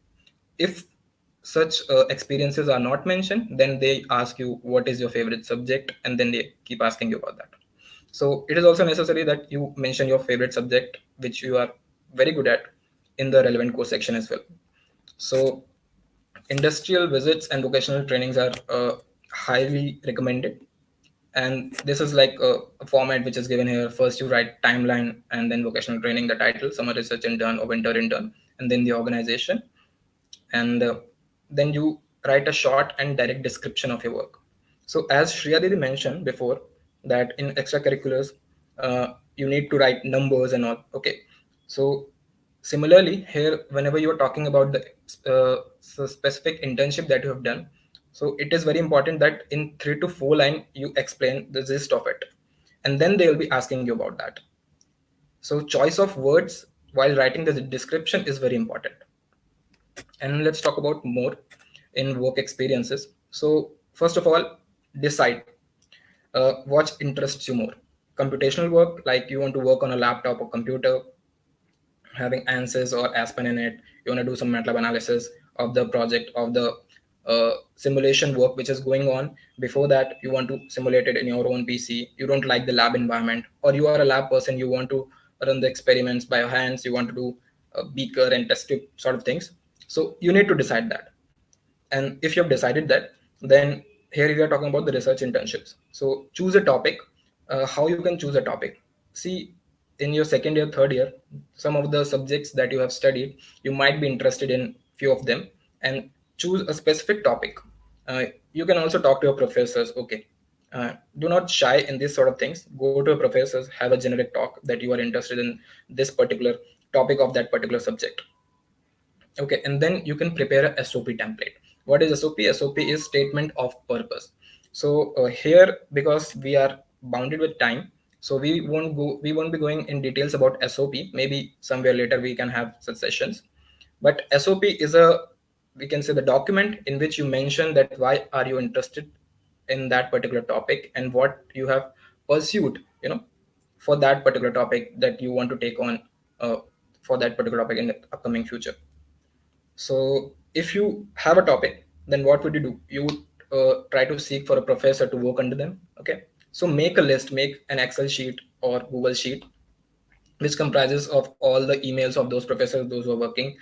If such experiences are not mentioned, then they ask you what is your favorite subject, and then they keep asking you about that. So it is also necessary that you mention your favorite subject which you are very good at in the relevant course section as well. So Industrial visits and vocational trainings are highly recommended, and this is like a format which is given here. First you write timeline, and then vocational training, the title, summer research intern or winter intern, and then the organization, and then you write a short and direct description of your work. So as Shriya Didi mentioned before, that in extracurriculars you need to write numbers and all. Okay, so similarly here, whenever you are talking about the specific internship that you have done, so it is very important that in 3 to 4 line you explain the gist of it, and then they will be asking you about that. So choice of words while writing the description is very important. And let's talk about more in work experiences. So first of all, decide what interests you more. Computational work, like you want to work on a laptop or computer, having answers or aspen in it. You want to do some MATLAB analysis of the project, of the simulation work which is going on. Before that, you want to simulate it in your own PC. You don't like the lab environment, or you are a lab person, you want to run the experiments by your hands, you want to do a beaker and test tube sort of things. So you need to decide that. And if you have decided that, then here we are talking about the research internships. So choose a topic. How you can choose a topic? See, in your second year, third year, some of the subjects that you have studied, you might be interested in few of them, and choose a specific topic. uh, you can also talk to your professors. Okay, do not shy in these sort of things. Go to your professors, have a generic talk that you are interested in this particular topic of that particular subject. Okay, and then you can prepare a SOP template. What is SOP? SOP is statement of purpose. So here, because we are bounded with time, so we won't be going in details about SOP. Maybe somewhere later we can have such sessions. But SOP is a, we can say, the document in which you mention that why are you interested in that particular topic, and what you have pursued, for that particular topic that you want to take on, uh, for that particular topic in the upcoming future. So if you have a topic, then what would you do? You would try to seek for a professor to work under them. Okay. So make a list, make an Excel sheet or Google sheet, which comprises of all the emails of those professors, those who are working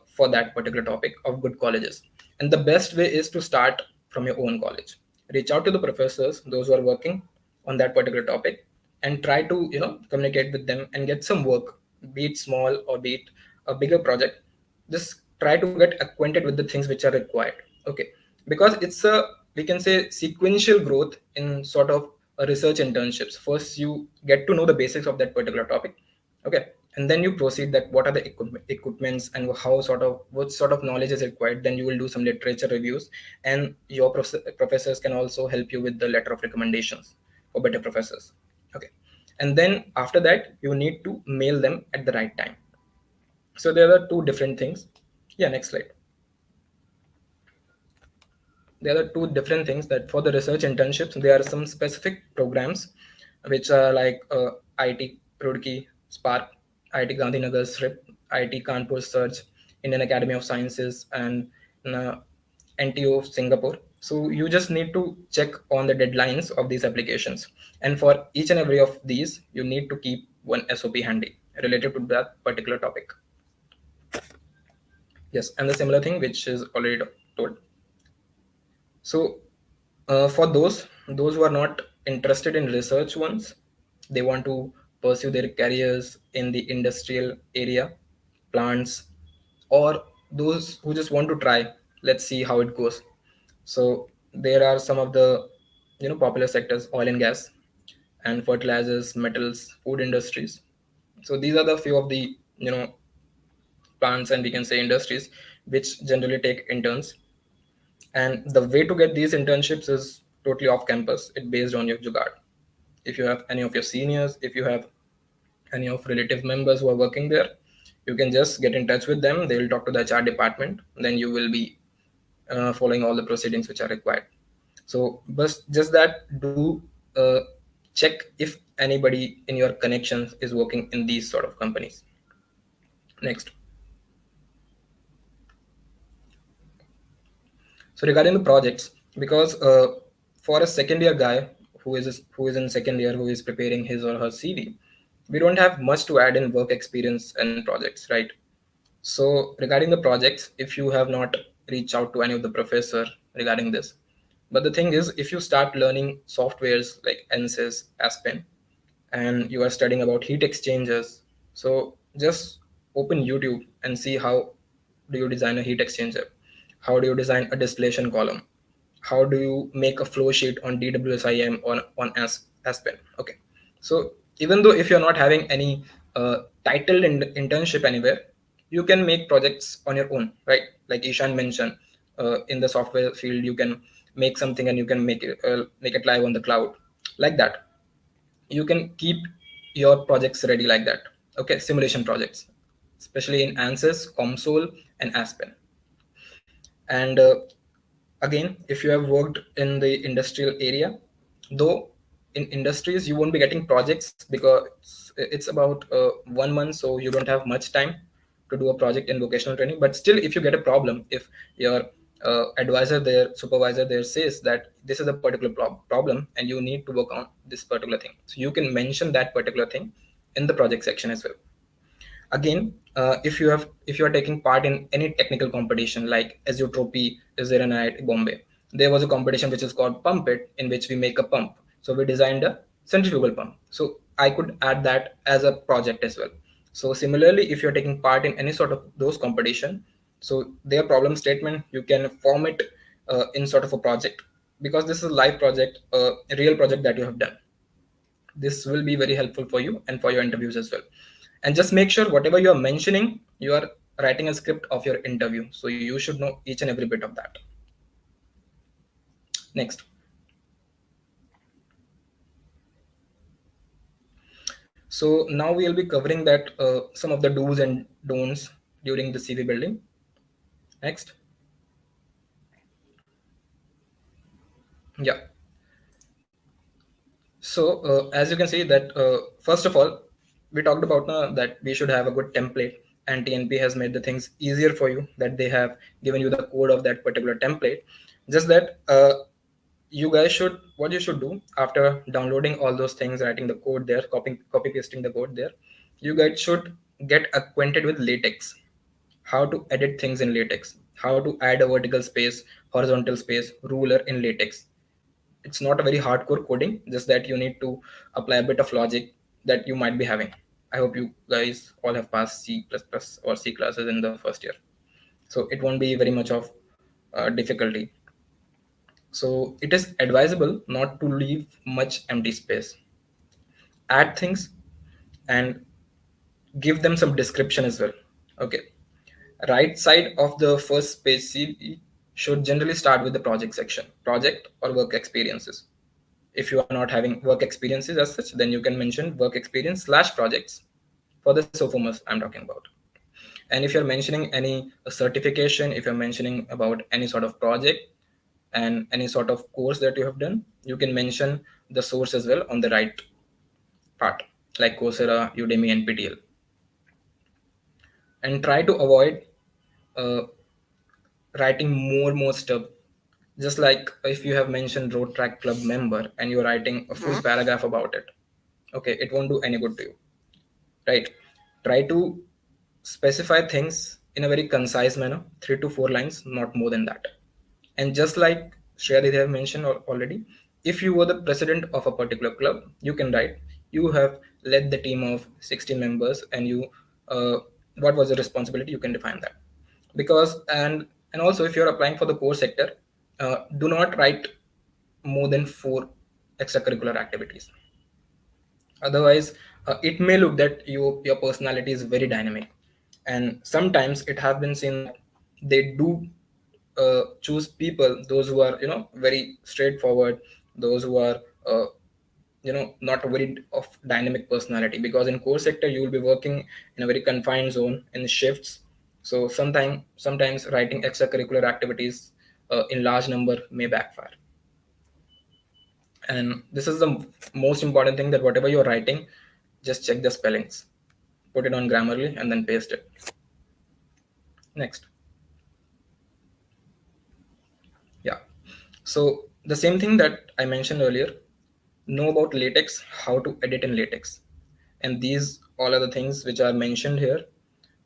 for that particular topic of good colleges. And the best way is to start from your own college. Reach out to the professors, those who are working on that particular topic, and try to communicate with them and get some work, be it small or be it a bigger project. Just try to get acquainted with the things which are required. Okay, because it's a, we can say, sequential growth in sort of a research internships. First you get to know the basics of that particular topic. Okay, and then you proceed that what are the equipments and how sort of, what sort of knowledge is required. Then you will do some literature reviews, and your professors can also help you with the letter of recommendations for better professors. Okay, and then after that you need to mail them at the right time. So there are two different things. Yeah, next slide. There are two different things that for the research internships, there are some specific programs which are like IT Roorkee, Spark, IT Gandhinagar, SRIP, IT Kanpur Surge, Indian Academy of Sciences, and uh, NTO of Singapore. So you just need to check on the deadlines of these applications. And for each and every of these, you need to keep one SOP handy related to that particular topic. Yes, and the similar thing which is already told. So for those who are not interested in research ones, they want to pursue their careers in the industrial area, plants, or those who just want to try, let's see how it goes. So there are some of the popular sectors: oil and gas, and fertilizers, metals, food industries. So these are the few of the plants, and we can say industries which generally take interns. And the way to get these internships is totally off campus. It based on your jugaad. If you have any of your seniors, if you have any of relative members who are working there, you can just get in touch with them. They will talk to the HR department. Then you will be following all the proceedings which are required. So but just that, do uh, check if anybody in your connections is working in these sort of companies. Next. So regarding the projects, because for a second year guy who is in second year, who is preparing his or her CV, we don't have much to add in work experience and projects, right? So regarding the projects, if you have not reach out to any of the professor regarding this. But the thing is, if you start learning softwares like ANSYS, Aspen, and you are studying about heat exchangers, so just open YouTube and see how do you design a heat exchanger, how do you design a distillation column, how do you make a flow sheet on DWSIM on Aspen. Okay, so even though if you're not having any titled internship anywhere, you can make projects on your own, right? Like Ishan mentioned, in the software field you can make something and you can make it live on the cloud, like that. You can keep your projects ready like that. Okay, simulation projects, especially in ANSYS, COMSOL, and Aspen. And again, if you have worked in the industrial area, though in industries you won't be getting projects because it's about 1 month, so you don't have much time to do a project in vocational training. But still, if you get a problem, if your advisor there, supervisor there says that this is a particular problem and you need to work on this particular thing, so you can mention that particular thing in the project section as well. Again, if you are taking part in any technical competition like Azeotropy is there in IIT Bombay, there was a competition which is called Pump It, in which we make a pump. So we designed a centrifugal pump, so I could add that as a project as well. So similarly, if you're taking part in any sort of those competition, so their problem statement you can form it in sort of a project, because this is a live project, a real project that you have done. This will be very helpful for you and for your interviews as well. And just make sure whatever you are mentioning, you are writing a script of your interview, so you should know each and every bit of that. Next. So now we'll be covering that some of the do's and don'ts during the CV building. Next. Yeah. So as you can see that first of all, we talked about that we should have a good template, and TNP has made the things easier for you, that they have given you the code of that particular template. Just that you guys should, what you should do after downloading all those things, writing the code there, copy pasting the code there, you guys should get acquainted with latex, how to edit things in latex, how to add a vertical space, horizontal space, ruler in latex. It's not a very hardcore coding, just that you need to apply a bit of logic that you might be having. I hope you guys all have passed C++ or C classes in the first year, so it won't be very much of difficulty. So it is advisable not to leave much empty space. Add things and give them some description as well. Okay, right side of the first page CV should generally start with the project section, project or work experiences. If you are not having work experiences as such, then you can mention work experience / projects for the sophomores I'm talking about. And if you're mentioning any certification, if you're mentioning about any sort of project and any sort of course that you have done, you can mention the source as well on the right part, like Coursera, Udemy, and PTL. And try to avoid uh, writing more stuff. Just like if you have mentioned road track club member and you're writing a full paragraph about it, okay, it won't do any good to you, right? Try to specify things in a very concise manner, 3 to 4 lines, not more than that. And just like Shreya have mentioned already, if you were the president of a particular club, you can write, you have led the team of 60 members and you, uh, what was the responsibility, you can define that. Because and also if you're applying for the core sector, do not write more than 4 extracurricular activities. Otherwise it may look that your personality is very dynamic. And sometimes it has been seen that they do choose people, those who are very straightforward, those who are uh, not very of dynamic personality, because in core sector you will be working in a very confined zone in shifts. So sometimes writing extracurricular activities in large number may backfire. And this is the most important thing, that whatever you're writing, just check the spellings, put it on Grammarly, and then paste it. Next. Yeah, so the same thing that I mentioned earlier, know about latex, how to edit in latex, and these all are the things which are mentioned here,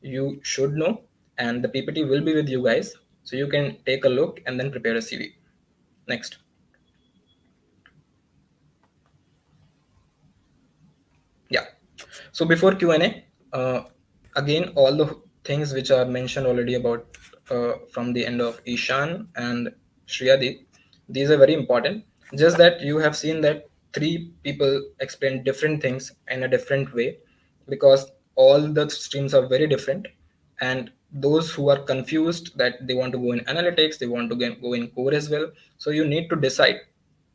you should know. And the PPT will be with you guys, So you can take a look and then prepare a CV. Next. Yeah. So before Q&A, again, all the things which are mentioned already about from the end of Ishan and Shriyadi, these are very important. Just that you have seen that three people explain different things in a different way, because all the streams are very different. And those who are confused that they want to go in analytics, they want to go in core as well. So you need to decide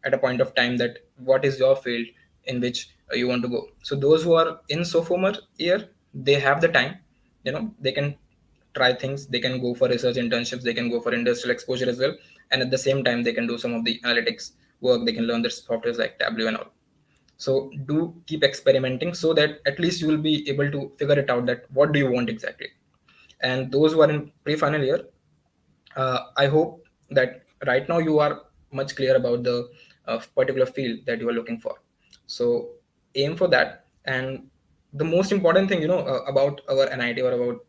at a point of time that what is your field in which you want to go. So those who are in sophomore year, they have the time, they can try things, they can go for research internships, they can go for industrial exposure as well, and at the same time they can do some of the analytics work, they can learn the softwares like Tableau and all. So do keep experimenting so that at least you will be able to figure it out that what do you want exactly. And those who are in pre-final year, I hope that right now you are much clear about the particular field that you are looking for. So aim for that. And the most important thing, about our NIT or about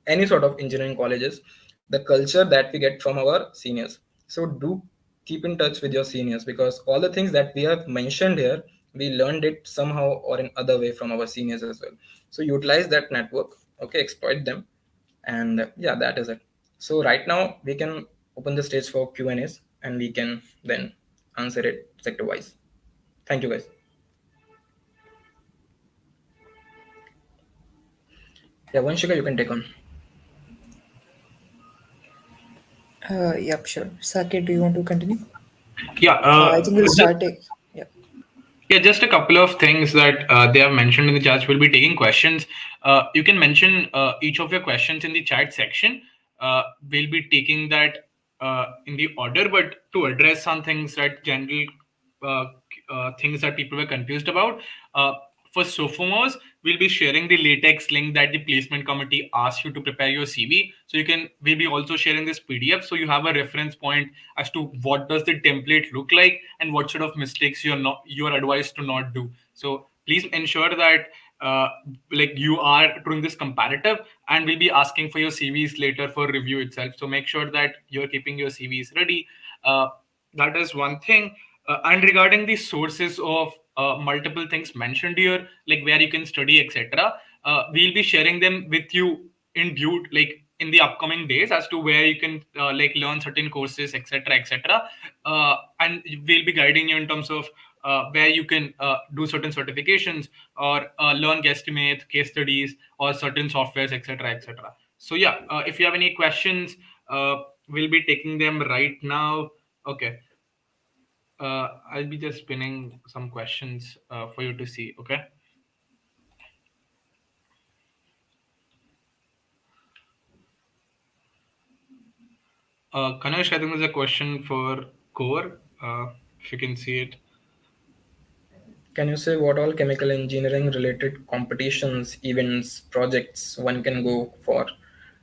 any sort of engineering colleges, the culture that we get from our seniors. So do keep in touch with your seniors, because all the things that we have mentioned here, we learned it somehow or in other way from our seniors as well. So utilize that network, okay, exploit them. And yeah, that is it. So right now we can open the stage for Q&As, and we can then answer it sector wise. Thank you guys. Yeah, Vanshika, you can take on. Yep, sure. Saket, do you want to continue? Yeah, I think we'll just start it. Yeah. yeah, just a couple of things that they have mentioned in the chat. We'll be taking questions. You can mention each of your questions in the chat section. We'll be taking that in the order, but to address some things that general uh, things that people were confused about. Uh, for sophomores, we'll be sharing the latex link that the placement committee asked you to prepare your CV. So we'll be also sharing this PDF, so you have a reference point as to what does the template look like and what sort of mistakes you're advised to not do. So please ensure that like you are doing this comparative, and we'll be asking for your CVs later for review itself. So make sure that you're keeping your CVs ready. That is one thing. And regarding the sources of multiple things mentioned here, like where you can study, etc., we'll be sharing them with you in due, like in the upcoming days, as to where you can like learn certain courses, etc., etc. And we'll be guiding you in terms of where you can do certain certifications or learn guesstimate, case studies, or certain softwares, etc., etc. So yeah, if you have any questions, we'll be taking them right now. Okay. I'll be just pinning some questions for you to see. Okay. Kanesh, I think there's a question for core. If you can see it. Can you say what all chemical engineering related competitions, events, projects one can go for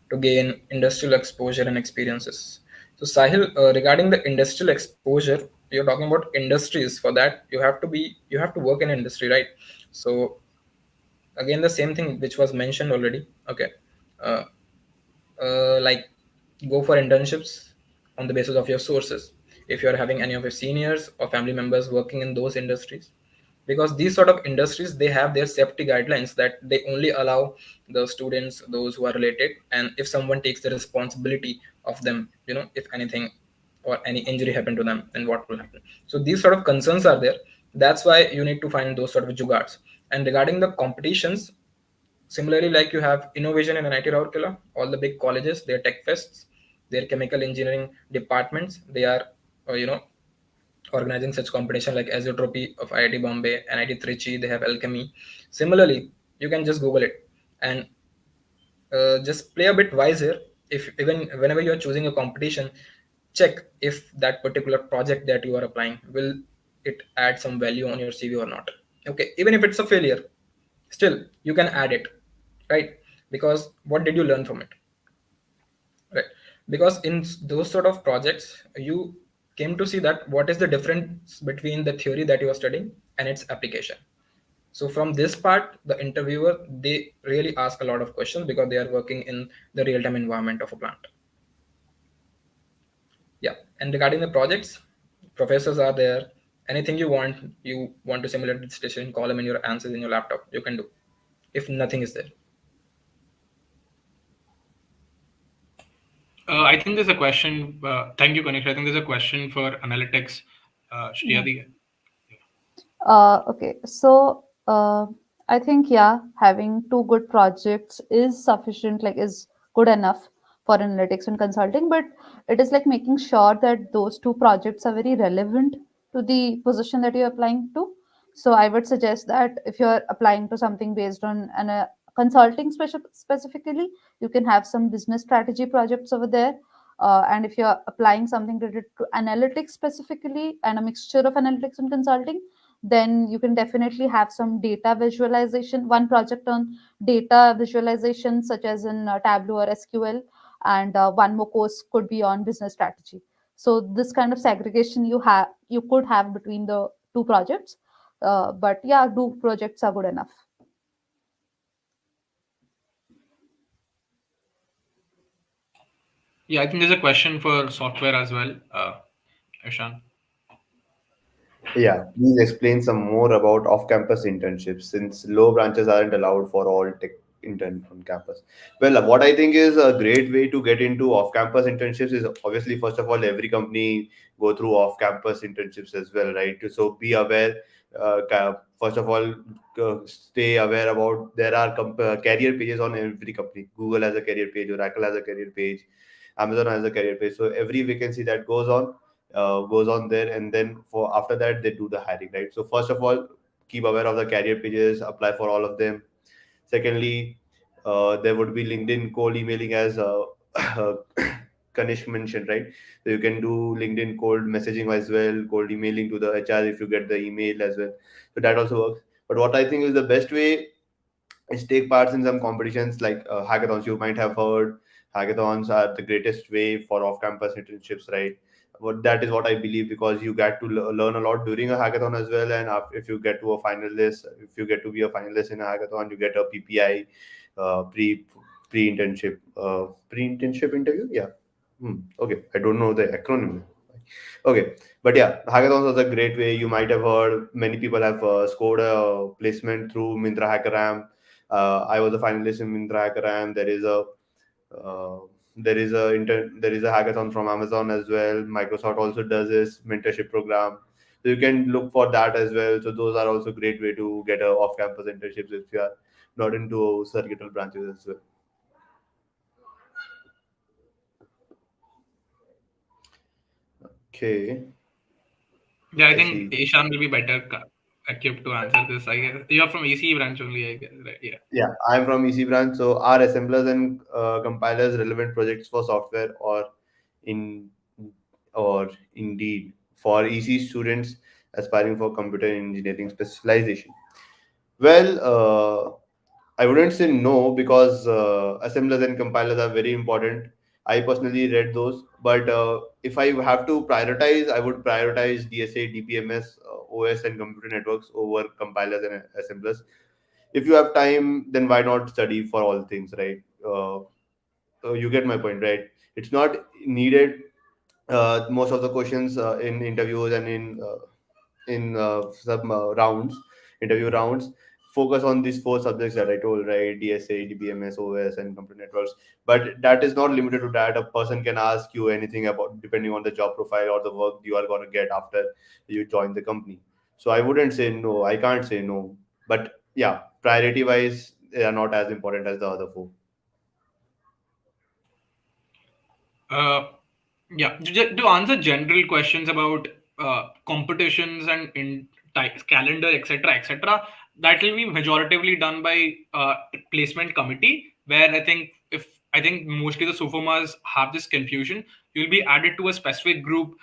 to gain industrial exposure and experiences? So Sahil, regarding the industrial exposure, you're talking about industries. For that, you have to work in industry, right? So again, the same thing which was mentioned already. Okay, uh, like go for internships on the basis of your sources if you are having any of your seniors or family members working in those industries, because these sort of industries, they have their safety guidelines that they only allow the students those who are related, and if someone takes the responsibility of them, if anything or any injury happened to them, then what will happen. So these sort of concerns are there. That's why you need to find those sort of jugards. And regarding the competitions, similarly, like you have innovation in NIT Rourkela, all the big colleges, their tech fests, their chemical engineering departments, they are, organizing such competition like Azeotropy of IIT Bombay, NIT Trichy, they have Alchemy. Similarly, you can just Google it and just play a bit wise here. If even whenever you are choosing a competition, check if that particular project that you are applying will it add some value on your CV or not. Okay, even if it's a failure, still you can add it, right? Because what did you learn from it, right? Because in those sort of projects, you came to see that what is the difference between the theory that you are studying and its application. So from this part, the interviewer, they really ask a lot of questions because they are working in the real-time environment of a plant. Yeah, and regarding the projects, professors are there. Anything you want to simulate this decision column in your answers in your laptop, you can do if nothing is there. I think there's a question. Thank you, Ganesh. I think there's a question for analytics. Yeah. Shriyadi. Okay, so I think, yeah, having two good projects is sufficient, like is good enough for analytics and consulting, but it is like making sure that those two projects are very relevant to the position that you're applying to. So I would suggest that if you're applying to something based on an consulting specifically, you can have some business strategy projects over there. And if you're applying something related to analytics specifically and a mixture of analytics and consulting, then you can definitely have some data visualization, one project on data visualization such as in Tableau or SQL, and one more course could be on business strategy. So this kind of segregation you could have between the two projects, but yeah, two projects are good enough. Yeah, I think there's a question for software as well. Ishan. Yeah, please explain some more about off-campus internships since low branches aren't allowed for all tech intern on campus. Well, what I think is a great way to get into off-campus internships is obviously first of all every company go through off-campus internships as well, right? So be aware. First of all, stay aware about there are career pages on every company. Google has a career page, Oracle has a career page, Amazon has a career page. So every vacancy that goes on there, and then for after that they do the hiring, right? So first of all, keep aware of the career pages, apply for all of them. Secondly, there would be LinkedIn cold emailing as Kanish mentioned, right? So you can do LinkedIn cold messaging as well, cold emailing to the HR if you get the email as well. So that also works. But what I think is the best way is take parts in some competitions like hackathons. You might have heard hackathons are the greatest way for off-campus internships, right? What that is what I believe, because you get to learn a lot during a hackathon as well. And if you get to a finalist, if you get to be a finalist in a hackathon, you get a PPI, pre-internship interview. Yeah. Okay, I don't know the acronym. Okay, but yeah, hackathons was a great way. You might have heard many people have scored a placement through Mindra HackerRank. I was a finalist in Mindra HackerRank. Uh, there is a hackathon from Amazon as well. Microsoft also does this mentorship program, so you can look for that as well. So those are also great way to get a off-campus internships if you are not into circuital branches as well. Okay, Yeah, I I think see. Ishan will be better equipped to answer this. I guess you're from EC branch only. I guess, right? Yeah. Yeah, I'm from EC branch. So are assemblers and compilers relevant projects for software in or indeed for EC students aspiring for computer engineering specialization? Well, I wouldn't say no because assemblers and compilers are very important. I personally read those, but if I have to prioritize, I would prioritize DSA, DPMS, OS, and computer networks over compilers and assemblers. If you have time, then why not study for all things, right? You get my point, right? It's not needed. Most of the questions in interviews and in some interview rounds, focus on these four subjects that I told, right? DSA, DBMS, OS, and computer networks. But that is not limited to that. A person can ask you anything about depending on the job profile or the work you are going to get after you join the company. So I wouldn't say no. I can't say no. But yeah, priority wise, they are not as important as the other four. Uh, yeah, to answer general questions about competitions and in calendar, etc., etc., that will be majoritively done by placement committee. Where I think mostly the Sufomas have this confusion, you'll be added to a specific group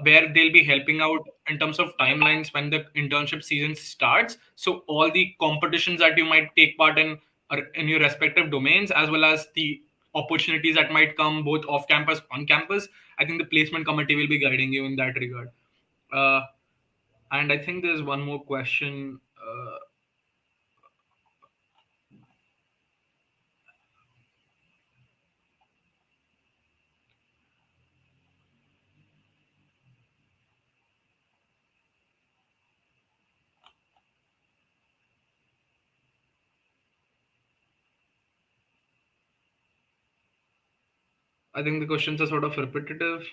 where they'll be helping out in terms of timelines when the internship season starts. So all the competitions that you might take part in are in your respective domains, as well as the opportunities that might come both off campus, on campus. I think the placement committee will be guiding you in that regard. Uh, and I think there's one more question. I think the questions are sort of repetitive.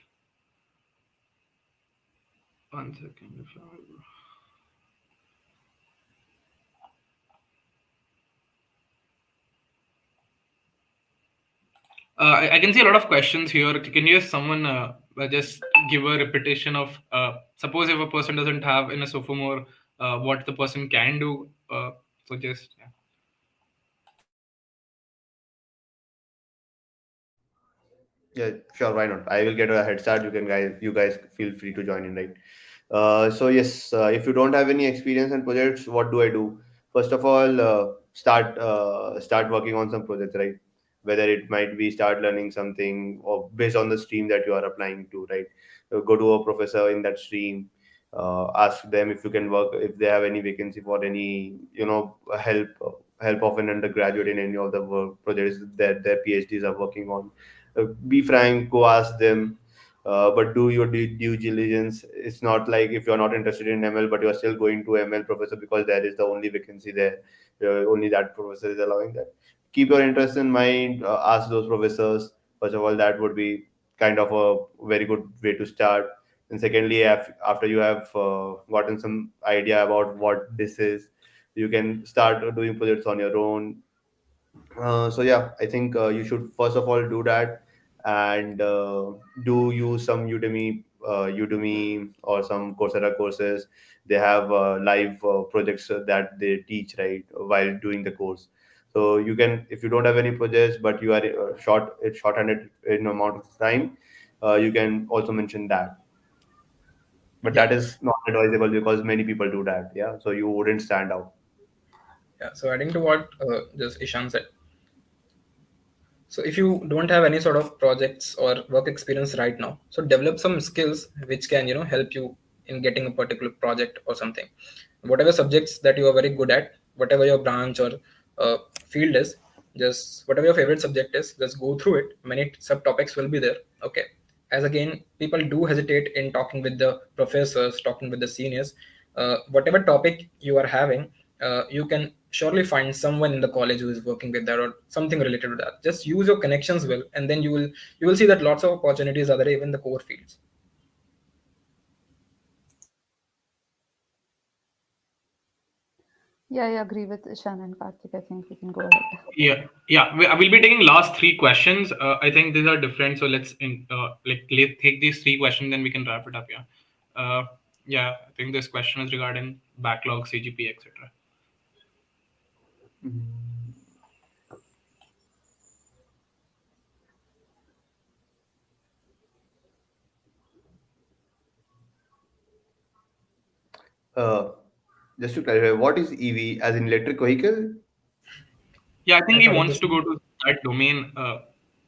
One second. I can see a lot of questions here. Can you just someone just give a repetition of suppose if a person doesn't have in a sophomore, what the person can do? So just yeah. Yeah, sure. Why not? I will get a head start. You guys feel free to join in, right? So yes, if you don't have any experience in projects, what do I do? First of all, start working on some projects, right? Whether it might be start learning something or based on the stream that you are applying to, right? Go to a professor in that stream, ask them if you can work, if they have any vacancy for any, help of an undergraduate in any of the work projects that their PhDs are working on. Be frank, go ask them, but do your due diligence. It's not like if you're not interested in ML, but you're still going to ML professor because that is the only vacancy there. Only that professor is allowing that. Keep your interest in mind. Ask those professors. First of all, that would be kind of a very good way to start. And secondly, after you have gotten some idea about what this is, you can start doing projects on your own. So yeah, I think you should first of all do that, and do use some Udemy or some Coursera courses. They have live projects that they teach, right, while doing the course. So you can, if you don't have any projects but you are short-handed in amount of time, you can also mention that. But Yeah, that is not advisable because many people do that. Yeah, so you wouldn't stand out. yeah. So adding to what just Ishan said, so if you don't have any sort of projects or work experience right now, so develop some skills which can help you in getting a particular project or something. Whatever subjects that you are very good at, whatever your branch or field is, just whatever your favorite subject is, just go through it. Many subtopics will be there. Okay. As again, people do hesitate in talking with the professors, talking with the seniors. Whatever topic you are having, you can surely find someone in the college who is working with that or something related to that. Just use your connections well, and then you will see that lots of opportunities are there even in the core fields. Yeah, I agree with Ishan and Karthik. I think we can go ahead. Yeah. I will be taking last three questions. I think these are different, so let's take these three questions, then we can wrap it up. Yeah. I think this question is regarding backlog, CGP, etc. Uh, just to clarify, what is EV as in electric vehicle? Yeah, I think I he thought it wants was to go to that domain.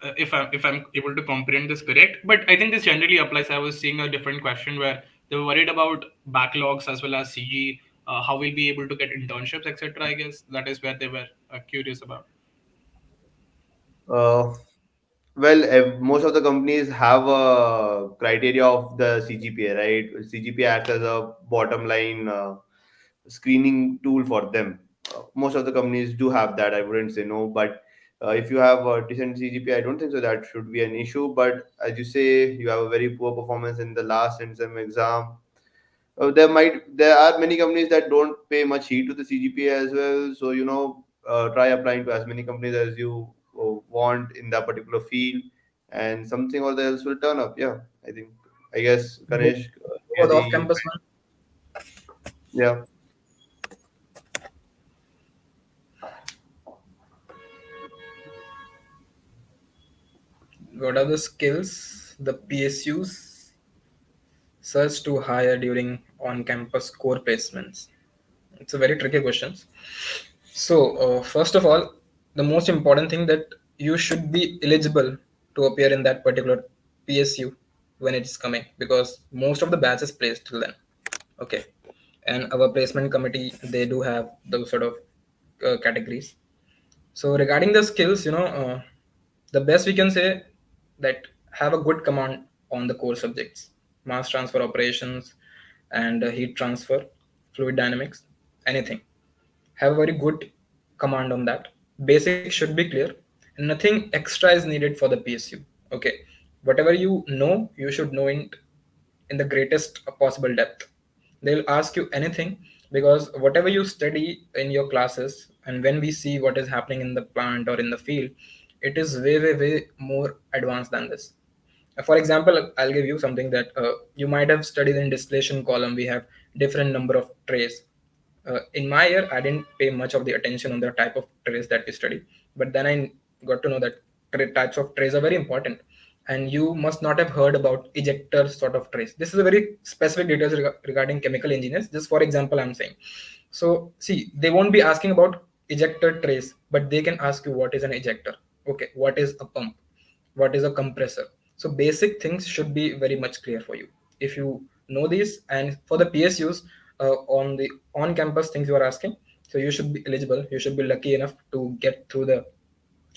If I'm able to comprehend this correct, but I think this generally applies. I was seeing a different question where they were worried about backlogs as well as CG. How we'll be able to get internships, etc. I guess that is where they were curious about. Uh, well, most of the companies have a criteria of the CGPA, right? CGPA acts as a bottom line screening tool for them. Most of the companies do have that. I wouldn't say no, but if you have a decent CGPA, I don't think so that should be an issue. But as you say, you have a very poor performance in the last sem exam. There are many companies that don't pay much heed to the CGPA as well. So try applying to as many companies as you want in that particular field, and something or the else will turn up. Yeah, I think. I guess go Ganesh, for the Niyati, off-campus one. yeah. What are the skills the PSUs search to hire during on-campus core placements? It's a very tricky question. So, first of all, the most important thing that you should be eligible to appear in that particular PSU when it's coming, because most of the batch is placed till then. Okay, and our placement committee, they do have those sort of categories. So regarding the skills, the best we can say that have a good command on the core subjects, mass transfer operations and heat transfer, fluid dynamics, anything. Have a very good command on that. Basics should be clear, and nothing extra is needed for the PSU. Okay, Whatever you know, you should know it in the greatest possible depth. They'll ask you anything, because whatever you study in your classes, and when we see what is happening in the plant or in the field, it is way, way, way more advanced than this. For example, I'll give you something that you might have studied in distillation column. We have different number of trays. In my year, I didn't pay much of the attention on the type of trays that we study, but then I got to know that types of trays are very important. And you must not have heard about ejector sort of trays. This is a very specific details regarding chemical engineers. Just for example, I'm saying. So see, they won't be asking about ejector trays, but they can ask you what is an ejector. Okay, what is a pump? What is a compressor? So basic things should be very much clear for you if you know these. And for the PSUs, on the on campus things you are asking, so you should be eligible, you should be lucky enough to get through the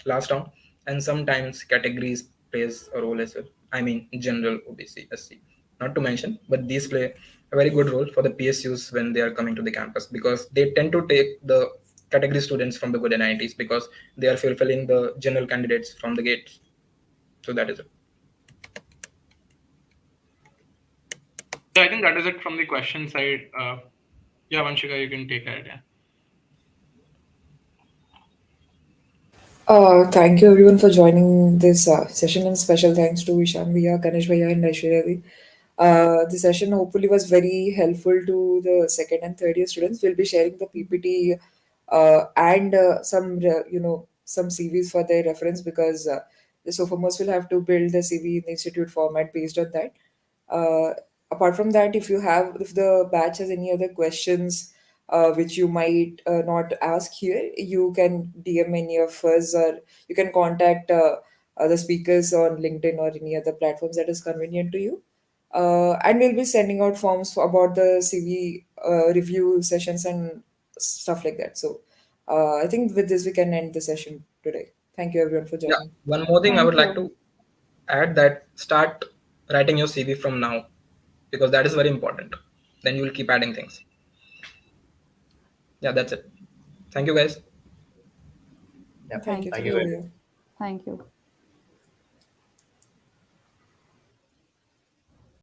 last round. And sometimes categories plays a role as well. I mean general, OBC, SC, not to mention, but these play a very good role for the PSUs when they are coming to the campus, because they tend to take the category students from the good NITs, because they are fulfilling the general candidates from the gates. So that is it. Yeah, I think that is it from the question side. Yeah, Vanshika, you can take it. Yeah. Thank you everyone for joining this session, and special thanks to Ishan Bhaiya, Ganesh Bhaiya, and Aishwarya. The session hopefully was very helpful to the second and third year students. We'll be sharing the PPT and some CVs for their reference, because the sophomores will have to build the CV in the institute format based on that. Uh, Apart from that, if the batch has any other questions which you might not ask here, you can DM any of us, or you can contact the speakers on LinkedIn or any other platforms that is convenient to you. And we'll be sending out forms about the CV review sessions and stuff like that. So I think with this we can end the session today. Thank you everyone for Yeah, joining. one more thing I would Thank like you. to add, that start writing your CV from now, because that is very important. Then you will keep adding things. Yeah, that's it. Thank you guys. Yeah. Thank you. Thank Thank Thank you you, you. very Bhaiya. Thank you.